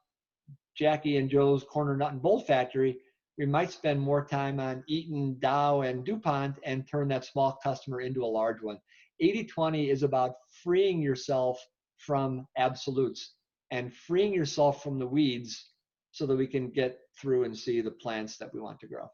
Jackie and Joe's corner nut and bolt factory, we might spend more time on Eaton, Dow, and DuPont and turn that small customer into a large one. 80-20 is about freeing yourself from absolutes and freeing yourself from the weeds so that we can get through and see the plants that we want to grow.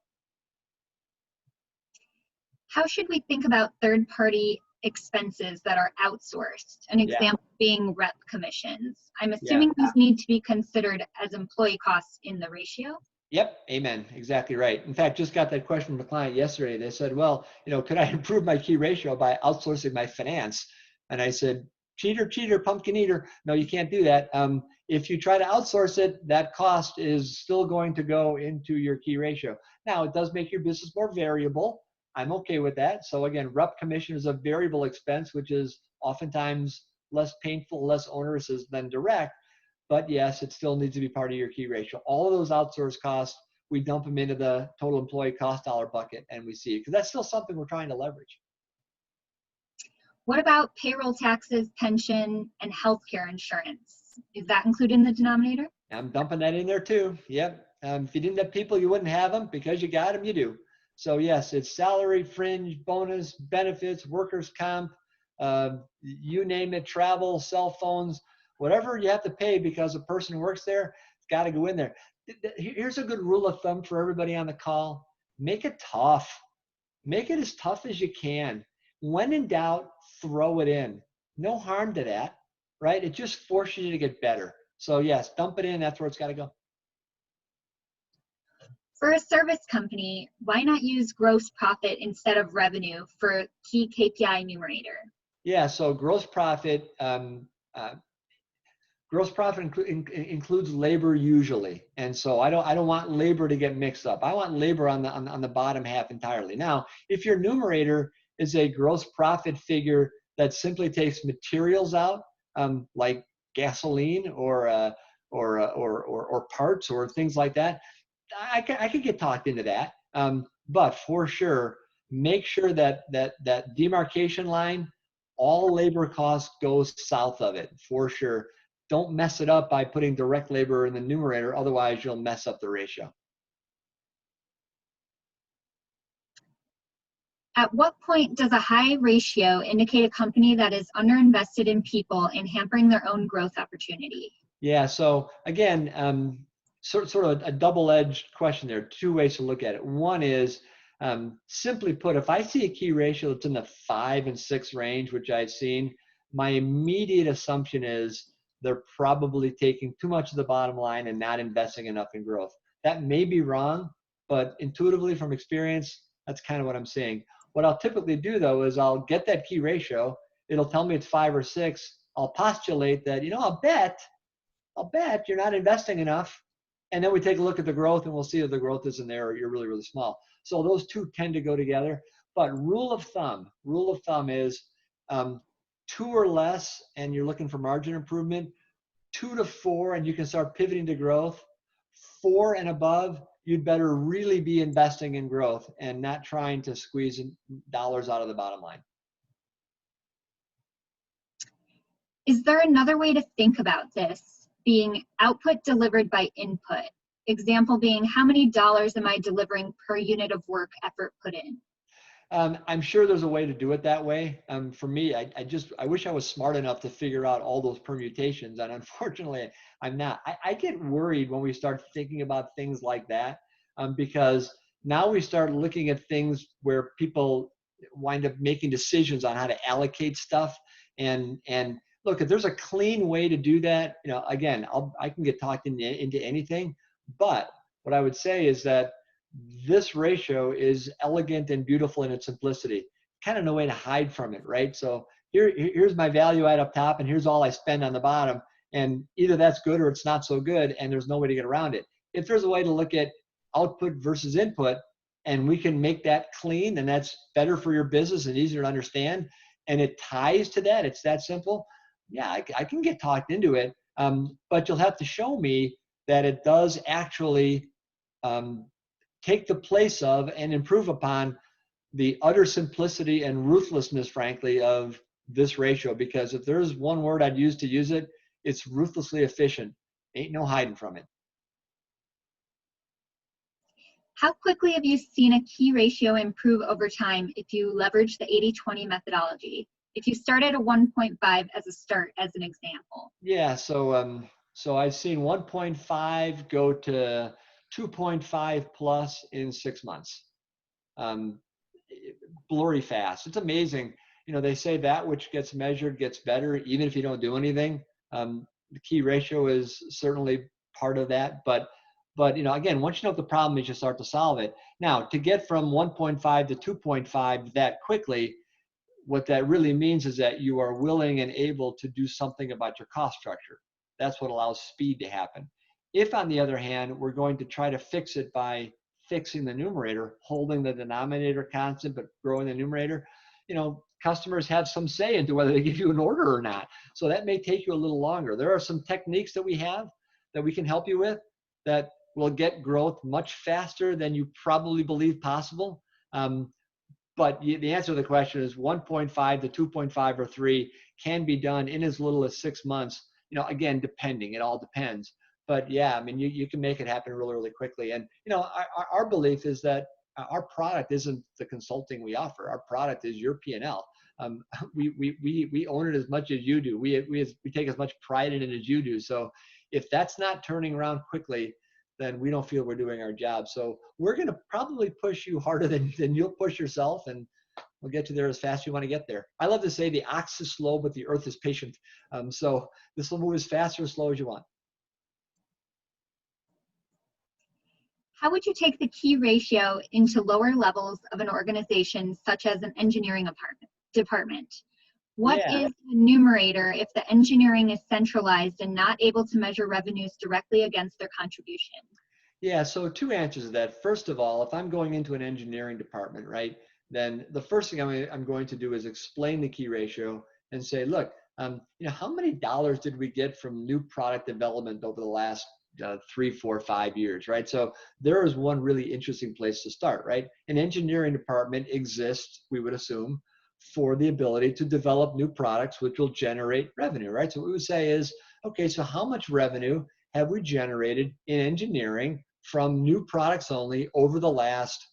How should we think about third-party expenses that are outsourced? An example being rep commissions. I'm assuming these need to be considered as employee costs in the ratio. Yep, amen, exactly right. In fact, just got that question from a client yesterday. They said, well, could I improve my key ratio by outsourcing my finance? And I said, cheater, cheater, pumpkin eater. No, you can't do that. If you try to outsource it, that cost is still going to go into your key ratio. Now, it does make your business more variable. I'm okay with that. So again, rep commission is a variable expense, which is oftentimes less painful, less onerous than direct. But yes, it still needs to be part of your key ratio. All of those outsourced costs, we dump them into the total employee cost dollar bucket and we see it, because that's still something we're trying to leverage. What about payroll taxes, pension, and healthcare insurance? Is that included in the denominator? I'm dumping that in there too. Yep. If you didn't have people, you wouldn't have them. Because you got them, you do. So yes, it's salary, fringe, bonus, benefits, workers' comp, you name it, travel, cell phones, whatever you have to pay because a person works there, it's got to go in there. Here's a good rule of thumb for everybody on the call. Make it tough. Make it as tough as you can. When in doubt, throw it in. No harm to that, right? It just forces you to get better. So yes, dump it in. That's where it's got to go. For a service company, why not use gross profit instead of revenue for key KPI numerator? Yeah, so gross profit includes labor usually, and so I don't want labor to get mixed up. I want labor on the bottom half entirely. Now, if your numerator is a gross profit figure that simply takes materials out, like gasoline or parts or things like that, I could get talked into that. But for sure, make sure that demarcation line, all labor costs goes south of it for sure. Don't mess it up by putting direct labor in the numerator. Otherwise, you'll mess up the ratio. At what point does a high ratio indicate a company that is underinvested in people and hampering their own growth opportunity? Yeah, so again, sort of a double-edged question there. Two ways to look at it. One is, simply put, if I see a key ratio that's in the 5 and 6 range, which I've seen, my immediate assumption is they're probably taking too much of the bottom line and not investing enough in growth. That may be wrong, but intuitively from experience, that's kind of what I'm seeing. What I'll typically do though is I'll get that key ratio. It'll tell me it's 5 or 6. I'll postulate that, I'll bet you're not investing enough. And then we take a look at the growth and we'll see if the growth isn't there or you're really, really small. So those two tend to go together. But rule of thumb is 2 or less and you're looking for margin improvement, 2 to 4 and you can start pivoting to growth. 4 and above, you'd better really be investing in growth and not trying to squeeze dollars out of the bottom line. Is there another way to think about this, being output delivered by input? Example being, how many dollars am I delivering per unit of work effort put in? I'm sure there's a way to do it that way. For me, I wish I was smart enough to figure out all those permutations, and unfortunately, I'm not. I get worried when we start thinking about things like that, because now we start looking at things where people wind up making decisions on how to allocate stuff. And look, if there's a clean way to do that, again, I can get talked into anything. But what I would say is that this ratio is elegant and beautiful in its simplicity. Kind of no way to hide from it, right? So here's my value add up top, and here's all I spend on the bottom. And either that's good or it's not so good, and there's no way to get around it. If there's a way to look at output versus input, and we can make that clean, and that's better for your business and easier to understand, and it ties to that, it's that simple, yeah, I can get talked into it. But you'll have to show me that it does actually take the place of and improve upon the utter simplicity and ruthlessness, frankly, of this ratio. Because if there's one word I'd use to use it, it's ruthlessly efficient. Ain't no hiding from it. How quickly have you seen a key ratio improve over time if you leverage the 80-20 methodology? If you start at a 1.5 as a start, as an example. Yeah, so I've seen 1.5 go to 2.5 plus in 6 months. Blurry fast. It's amazing. They say that which gets measured gets better, even if you don't do anything. The key ratio is certainly part of that. But again, once you know what the problem is, you start to solve it. Now, to get from 1.5 to 2.5 that quickly, what that really means is that you are willing and able to do something about your cost structure. That's what allows speed to happen. If, on the other hand, we're going to try to fix it by fixing the numerator, holding the denominator constant, but growing the numerator, customers have some say into whether they give you an order or not. So that may take you a little longer. There are some techniques that we have that we can help you with that will get growth much faster than you probably believe possible. But the answer to the question is 1.5 to 2.5 or 3 can be done in as little as 6 months. Again, depending, it all depends. But yeah, I mean, you can make it happen really, really quickly. And, our belief is that our product isn't the consulting we offer. Our product is your P&L. We own it as much as you do. We take as much pride in it as you do. So if that's not turning around quickly, then we don't feel we're doing our job. So we're going to probably push you harder than you'll push yourself, and we'll get you there as fast as you want to get there. I love to say the ox is slow, but the earth is patient. So this will move as fast or as slow as you want. How would you take the key ratio into lower levels of an organization, such as an engineering department? What is the numerator if the engineering is centralized and not able to measure revenues directly against their contribution? Yeah, so 2 answers to that. First of all, if I'm going into an engineering department, right, then the first thing I'm going to do is explain the key ratio and say, look, how many dollars did we get from new product development over the last 3, 4, 5 years, right? So there is one really interesting place to start, right? An engineering department exists, we would assume, for the ability to develop new products which will generate revenue, right? So what we would say is, okay, so how much revenue have we generated in engineering from new products only over the last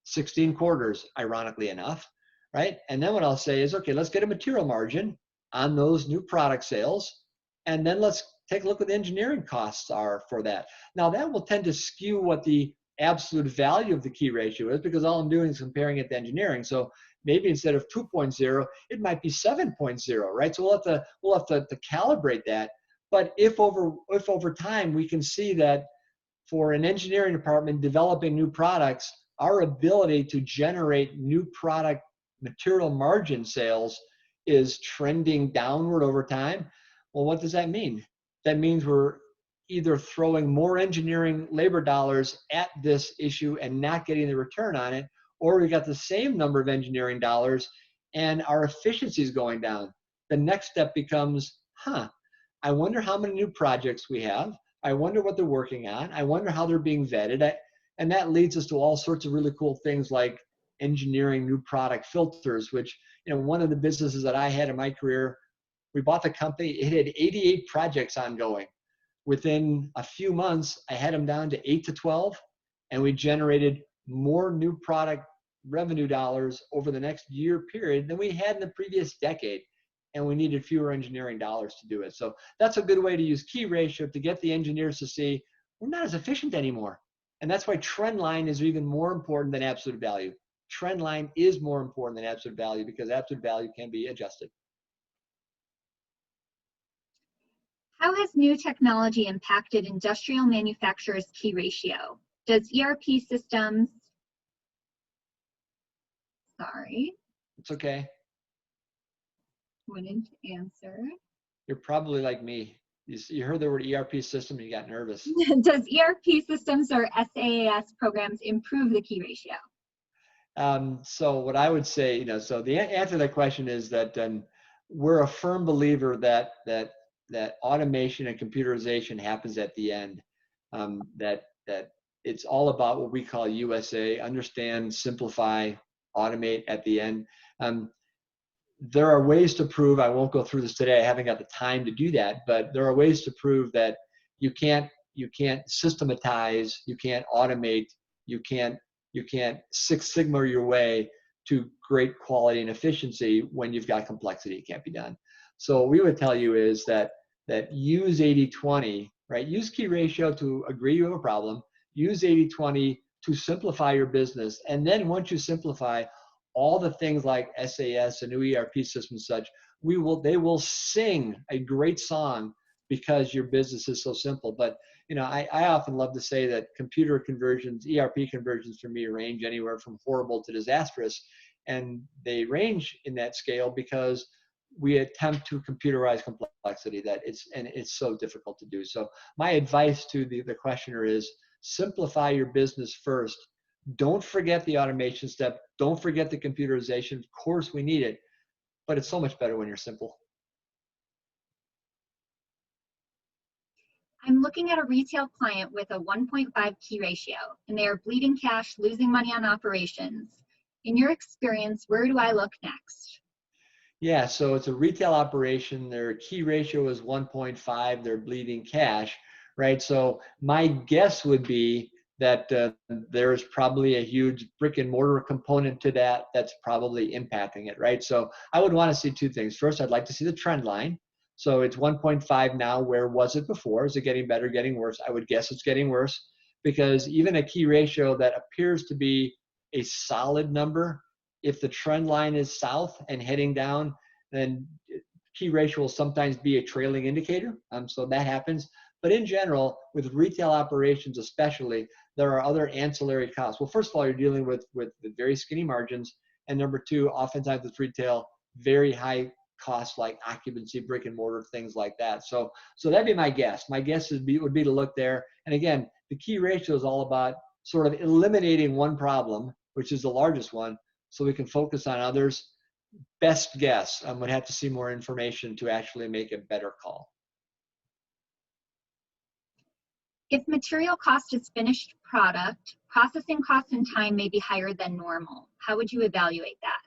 16 quarters, ironically enough, right? And then what I'll say is, okay, let's get a material margin on those new product sales, and then let's take a look what the engineering costs are for that. Now that will tend to skew what the absolute value of the key ratio is, because all I'm doing is comparing it to engineering. So maybe instead of 2.0, it might be 7.0, right? So we'll have to calibrate that. But if over time we can see that for an engineering department developing new products, our ability to generate new product material margin sales is trending downward over time, well, what does that mean? That means we're either throwing more engineering labor dollars at this issue and not getting the return on it, or we got the same number of engineering dollars and our efficiency is going down. The next step becomes, I wonder how many new projects we have. I wonder what they're working on. I wonder how they're being vetted. And that leads us to all sorts of really cool things like engineering new product filters, which, one of the businesses that I had in my career, we bought the company, it had 88 projects ongoing. Within a few months, I had them down to 8 to 12, and we generated more new product revenue dollars over the next year period than we had in the previous decade. And we needed fewer engineering dollars to do it. So that's a good way to use key ratio to get the engineers to see we're not as efficient anymore. And that's why trend line is even more important than absolute value. Trend line is more important than absolute value because absolute value can be adjusted. How has new technology impacted industrial manufacturers' key ratio? Does ERP systems, It's okay. Wouldn't answer. You're probably like me. You heard the word ERP system and you got nervous. Does ERP systems or SaaS programs improve the key ratio? So what I would say, so the answer to that question is that we're a firm believer that automation and computerization happens at the end. That it's all about what we call USA: understand, simplify, automate at the end. There are ways to prove, I won't go through this today, I haven't got the time to do that, but there are ways to prove that you can't systematize, you can't automate, you can't Six Sigma your way to great quality and efficiency when you've got complexity. It can't be done. So what we would tell you is that use 80-20, right? Use key ratio to agree you have a problem, use 80-20 to simplify your business, and then once you simplify, all the things like SAS, a new ERP system and such, they will sing a great song because your business is so simple. But I often love to say that computer conversions, ERP conversions for me range anywhere from horrible to disastrous. and they range in that scale because we attempt to computerize complexity it's so difficult to do. So my advice to the questioner is simplify your business first. Don't forget the automation step. Don't forget the computerization. Of course we need it, but it's so much better when you're simple. I'm looking at a retail client with a 1.5 key ratio, and they are bleeding cash, losing money on operations. In your experience, where do I look next? Yeah, so it's a retail operation. Their key ratio is 1.5. They're bleeding cash, right? So my guess would be that there's probably a huge brick and mortar component to that that's probably impacting it, right? So I would want to see two things. First, I'd like to see the trend line. So it's 1.5 now. Where was it before? Is it getting better, getting worse? I would guess it's getting worse, because even a key ratio that appears to be a solid number, if the trend line is south and heading down, then key ratio will sometimes be a trailing indicator. So that happens. But in general, with retail operations especially, there are other ancillary costs. Well, first of all, you're dealing with very skinny margins. And number two, oftentimes with retail, very high costs like occupancy, brick and mortar, things like that. So that'd be my guess. My guess would be to look there. And again, the key ratio is all about sort of eliminating one problem, which is the largest one, so we can focus on others. Best guess, I would have to see more information to actually make a better call. If material cost is finished product, processing costs and time may be higher than normal. How would you evaluate that?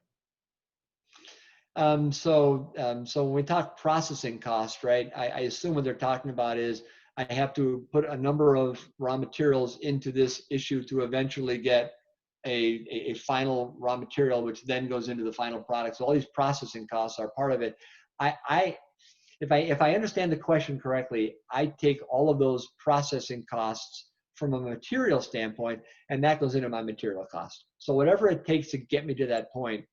So when we talk processing cost, right, I assume what they're talking about is I have to put a number of raw materials into this issue to eventually get a final raw material, which then goes into the final product. So all these processing costs are part of it. If I understand the question correctly, I take all of those processing costs from a material standpoint, and that goes into my material cost. So whatever it takes to get me to that point,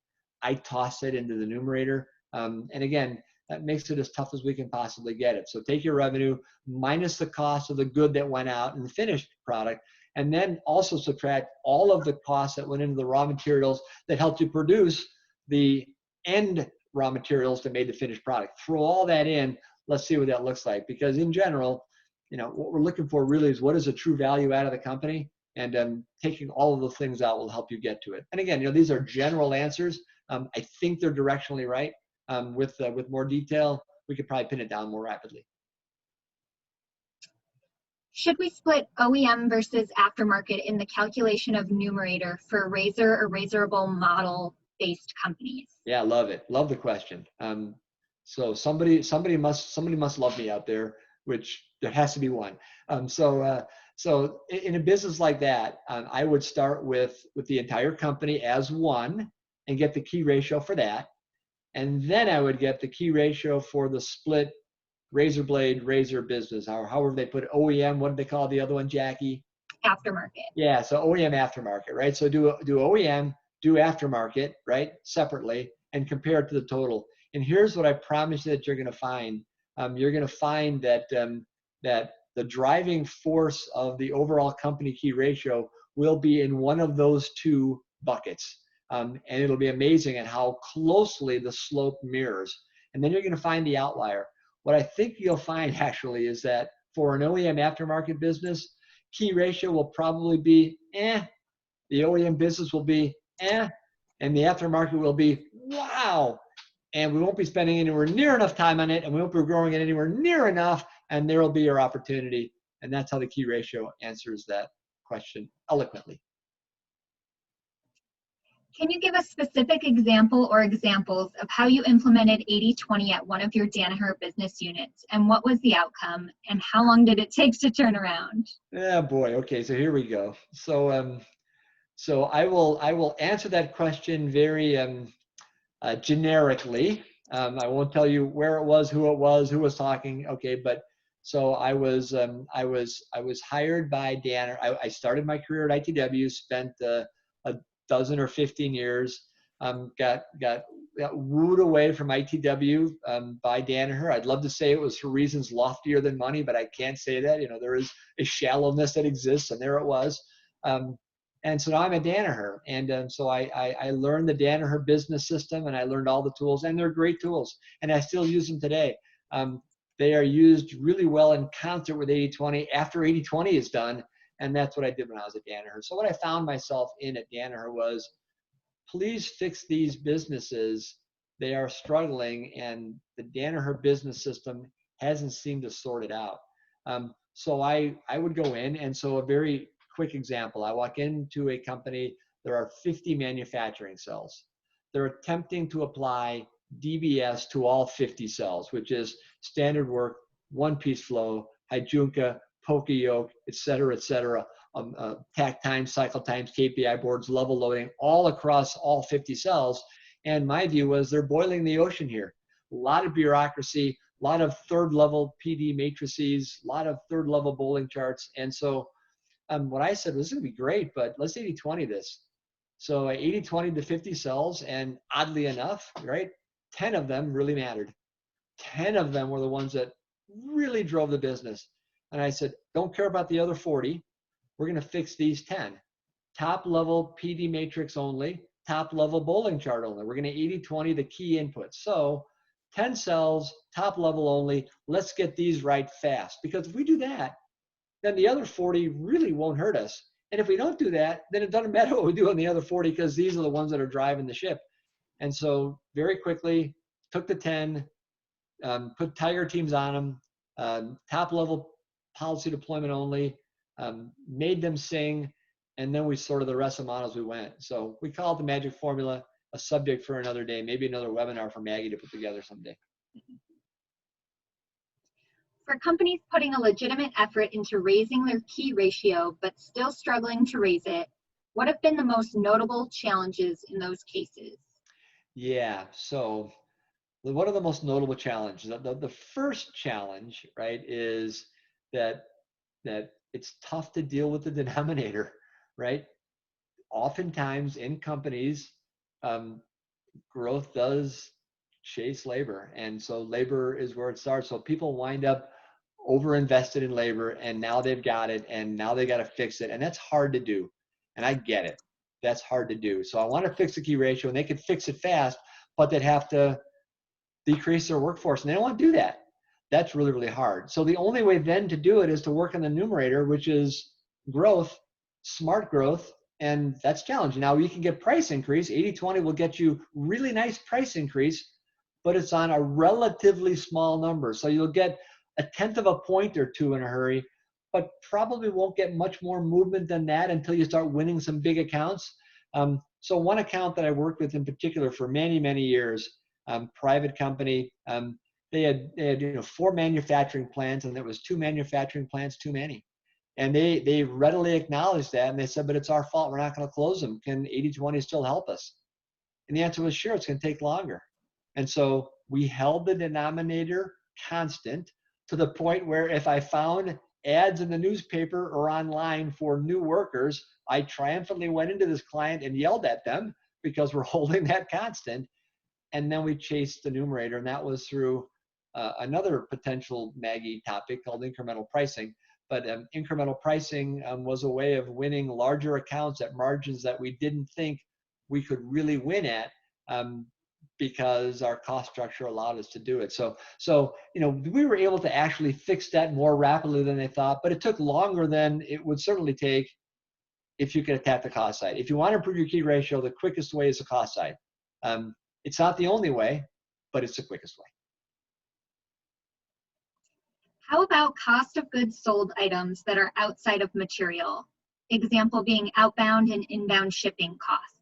I toss it into the numerator. And again, that makes it as tough as we can possibly get it. So take your revenue minus the cost of the good that went out in the finished product, and then also subtract all of the costs that went into the raw materials that helped you produce the end raw materials that made the finished product. Throw all that in, let's see what that looks like. Because in general, what we're looking for really is what is a true value out of the company, and taking all of those things out will help you get to it. And again, these are general answers. I think they're directionally right. With more detail, we could probably pin it down more rapidly. Should we split OEM versus aftermarket in the calculation of numerator for razor or razorable model-based companies? Yeah, love it. Love the question. So somebody must love me out there, which there has to be one. So in a business like that, I would start with the entire company as one and get the key ratio for that. And then I would get the key ratio for the split razor blade, razor business, or however they put it. OEM, what did they call the other one, Jackie? Aftermarket. Yeah, so OEM aftermarket, right? So do OEM, do aftermarket, right, separately, and compare it to the total. And here's what I promise you that you're going to find. You're going to find that that the driving force of the overall company key ratio will be in one of those two buckets. And it'll be amazing at how closely the slope mirrors. And then you're going to find the outlier. What I think you'll find actually is that for an OEM aftermarket business, key ratio will probably be the OEM business will be and the aftermarket will be wow. And we won't be spending anywhere near enough time on it, and we won't be growing it anywhere near enough, and there will be your opportunity. And that's how the key ratio answers that question eloquently. Can you give a specific example or examples of how you implemented 80/20 at one of your Danaher business units, and what was the outcome, and how long did it take to turn around? Yeah, boy. Okay, so here we go. So I will answer that question very generically. I won't tell you where it was, who was talking. Okay, but so I was hired by Danaher. I started my career at ITW, spent a dozen or 15 years, got wooed away from ITW by Danaher. I'd love to say it was for reasons loftier than money, but I can't say that. There is a shallowness that exists, and there it was. And so now I'm at Danaher. And so I learned the Danaher business system, and I learned all the tools, and they're great tools. And I still use them today. They are used really well in concert with 80/20 after 80/20 is done. And that's what I did when I was at Danaher. So what I found myself in at Danaher was, please fix these businesses. They are struggling, and the Danaher business system hasn't seemed to sort it out. So I would go in, and so a very quick example, I walk into a company, there are 50 manufacturing cells. They're attempting to apply DBS to all 50 cells, which is standard work, one-piece flow, Hijunka, poka yoke, et cetera, tack times, cycle times, KPI boards, level loading, all across all 50 cells. And my view was they're boiling the ocean here. A lot of bureaucracy, a lot of third level PD matrices, a lot of third level bowling charts. And so what I said was, this is gonna be great, but let's 80/20 this. So I 80/20 to 50 cells, and oddly enough, right, 10 of them really mattered. 10 of them were the ones that really drove the business. And I said, don't care about the other 40. We're gonna fix these 10. Top level PD matrix only, top level bowling chart only. We're gonna 80/20 the key inputs. So 10 cells, top level only, let's get these right fast. Because if we do that, then the other 40 really won't hurt us. And if we don't do that, then it doesn't matter what we do on the other 40, because these are the ones that are driving the ship. And so very quickly took the 10, put tiger teams on them, top level policy deployment only, made them sing, and then we sorted the rest of the models as we went. So we call it the magic formula, a subject for another day, maybe another webinar for Maggie to put together someday. For companies putting a legitimate effort into raising their key ratio, but still struggling to raise it, what have been the most notable challenges in those cases? Yeah, so what are the most notable challenges? The first challenge, right, is that it's tough to deal with the denominator, right? Oftentimes in companies, growth does chase labor. And so labor is where it starts. So people wind up over-invested in labor, and now they've got it, and now they got to fix it. And that's hard to do. And I get it. That's hard to do. So I want to fix the key ratio, and they could fix it fast, but they'd have to decrease their workforce, and they don't want to do that. That's really, really hard. So the only way then to do it is to work on the numerator, which is growth, smart growth, and that's challenging. Now you can get price increase. 80/20 will get you really nice price increase, but it's on a relatively small number. So you'll get 1/10 of a point or two in a hurry, but probably won't get much more movement than that until you start winning some big accounts. So one account that I worked with in particular for many, many years, private company, they had 4 manufacturing plants, and there was 2 manufacturing plants too many. And they readily acknowledged that, and they said, but it's our fault, we're not going to close them. Can 80/20 still help us? And the answer was, sure, it's going to take longer. And so we held the denominator constant to the point where if I found ads in the newspaper or online for new workers, I triumphantly went into this client and yelled at them because we're holding that constant. And then we chased the numerator, and that was through another potential Maggie topic called incremental pricing. But incremental pricing was a way of winning larger accounts at margins that we didn't think we could really win at, because our cost structure allowed us to do it. So we were able to actually fix that more rapidly than they thought, but it took longer than it would certainly take if you could attack the cost side. If you want to improve your key ratio, the quickest way is the cost side. It's not the only way, but it's the quickest way. How about cost of goods sold items that are outside of material? Example being outbound and inbound shipping costs.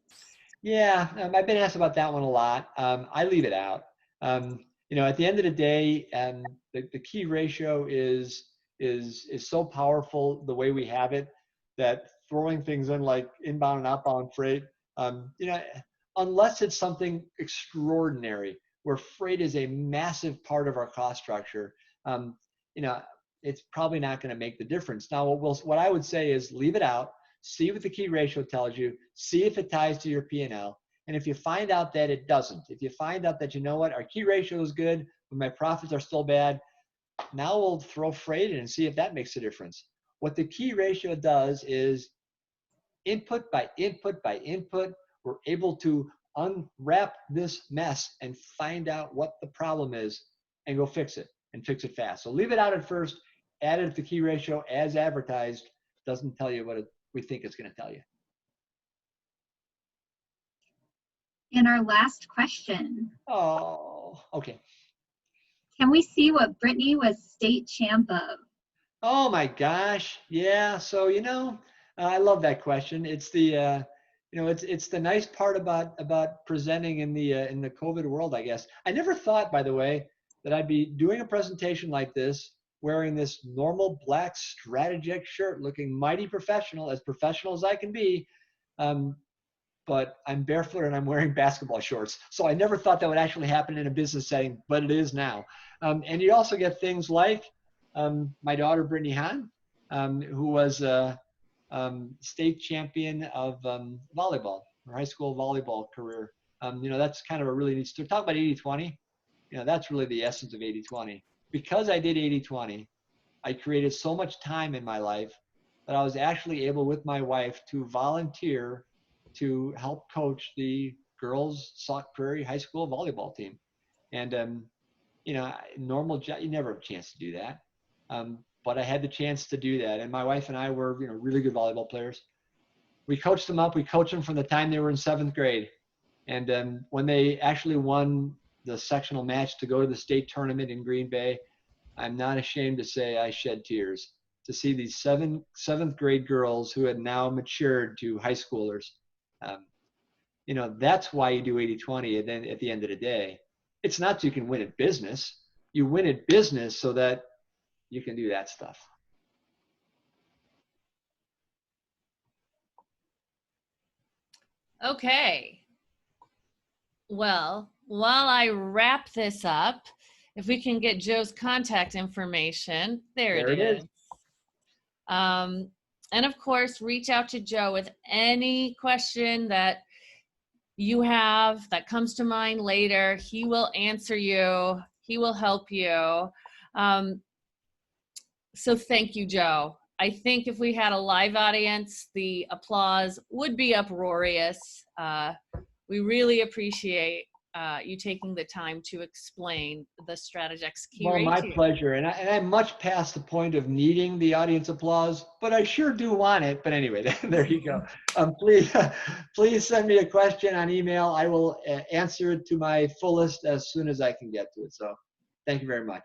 Yeah, I've been asked about that one a lot. I leave it out. At the end of the day, the key ratio is so powerful the way we have it that throwing things in like inbound and outbound freight, unless it's something extraordinary where freight is a massive part of our cost structure, it's probably not going to make the difference. Now, what I would say is leave it out. See what the key ratio tells you. See if it ties to your P&L. And if you find out that it doesn't, if you find out that, our key ratio is good, but my profits are still bad, now we'll throw freight in and see if that makes a difference. What the key ratio does is input by input by input, we're able to unwrap this mess and find out what the problem is and go fix it and fix it fast. So leave it out at first, add it to the key ratio as advertised. Doesn't tell you what we think it's going to tell you. And our last question. Oh, okay. Can we see what Brittany was state champ of? Oh my gosh. Yeah. So, I love that question. It's the, it's the nice part about presenting in the COVID world, I guess. I never thought, by the way, that I'd be doing a presentation like this, wearing this normal black Strategex shirt, looking mighty professional as I can be. But I'm barefoot and I'm wearing basketball shorts. So I never thought that would actually happen in a business setting, but it is now. And you also get things like my daughter, Brittany Hahn, who was a state champion of volleyball, her high school volleyball career. That's kind of a really neat story. Talk about 80-20. That's really the essence of 80-20. Because I did 80-20, I created so much time in my life that I was actually able, with my wife, to volunteer to help coach the girls' Sauk Prairie High School volleyball team. And, normal job, you never have a chance to do that. But I had the chance to do that. And my wife and I were, really good volleyball players. We coached them up. We coached them from the time they were in 7th grade. And when they actually won the sectional match to go to the state tournament in Green Bay, I'm not ashamed to say I shed tears to see these 7th grade girls who had now matured to high schoolers. That's why you do 80-20. And then at the end of the day, it's not so you can win at business. You win at business so that you can do that stuff. Okay. Well, while I wrap this up, if we can get Joe's contact information, there it is. And of course, reach out to Joe with any question that you have that comes to mind later. He will answer you. He will help you. So thank you, Joe. I think if we had a live audience, the applause would be uproarious. We really appreciate you taking the time to explain the Strategex Key Ratio. Well, my pleasure. And I'm much past the point of needing the audience applause, but I sure do want it. But anyway, there you go. Please send me a question on email. I will answer it to my fullest as soon as I can get to it. So thank you very much.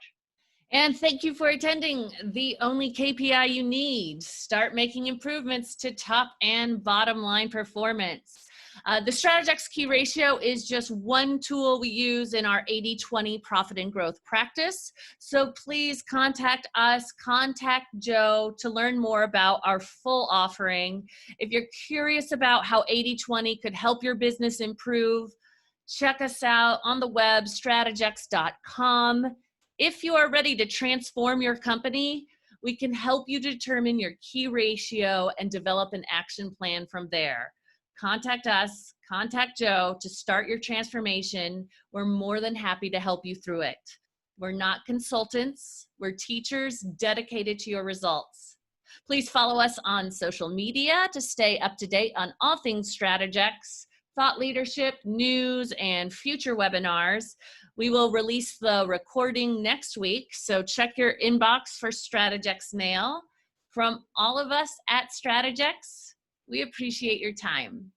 And thank you for attending the only KPI you need. Start making improvements to top and bottom line performance. The Strategex Key Ratio is just one tool we use in our 80-20 profit and growth practice. So please contact us, contact Joe to learn more about our full offering. If you're curious about how 80-20 could help your business improve, check us out on the web, strategex.com. If you are ready to transform your company, we can help you determine your key ratio and develop an action plan from there. Contact us, contact Joe to start your transformation. We're more than happy to help you through it. We're not consultants, we're teachers dedicated to your results. Please follow us on social media to stay up to date on all things Strategex, thought leadership, news, and future webinars. We will release the recording next week, so check your inbox for Strategex mail. From all of us at Strategex, we appreciate your time.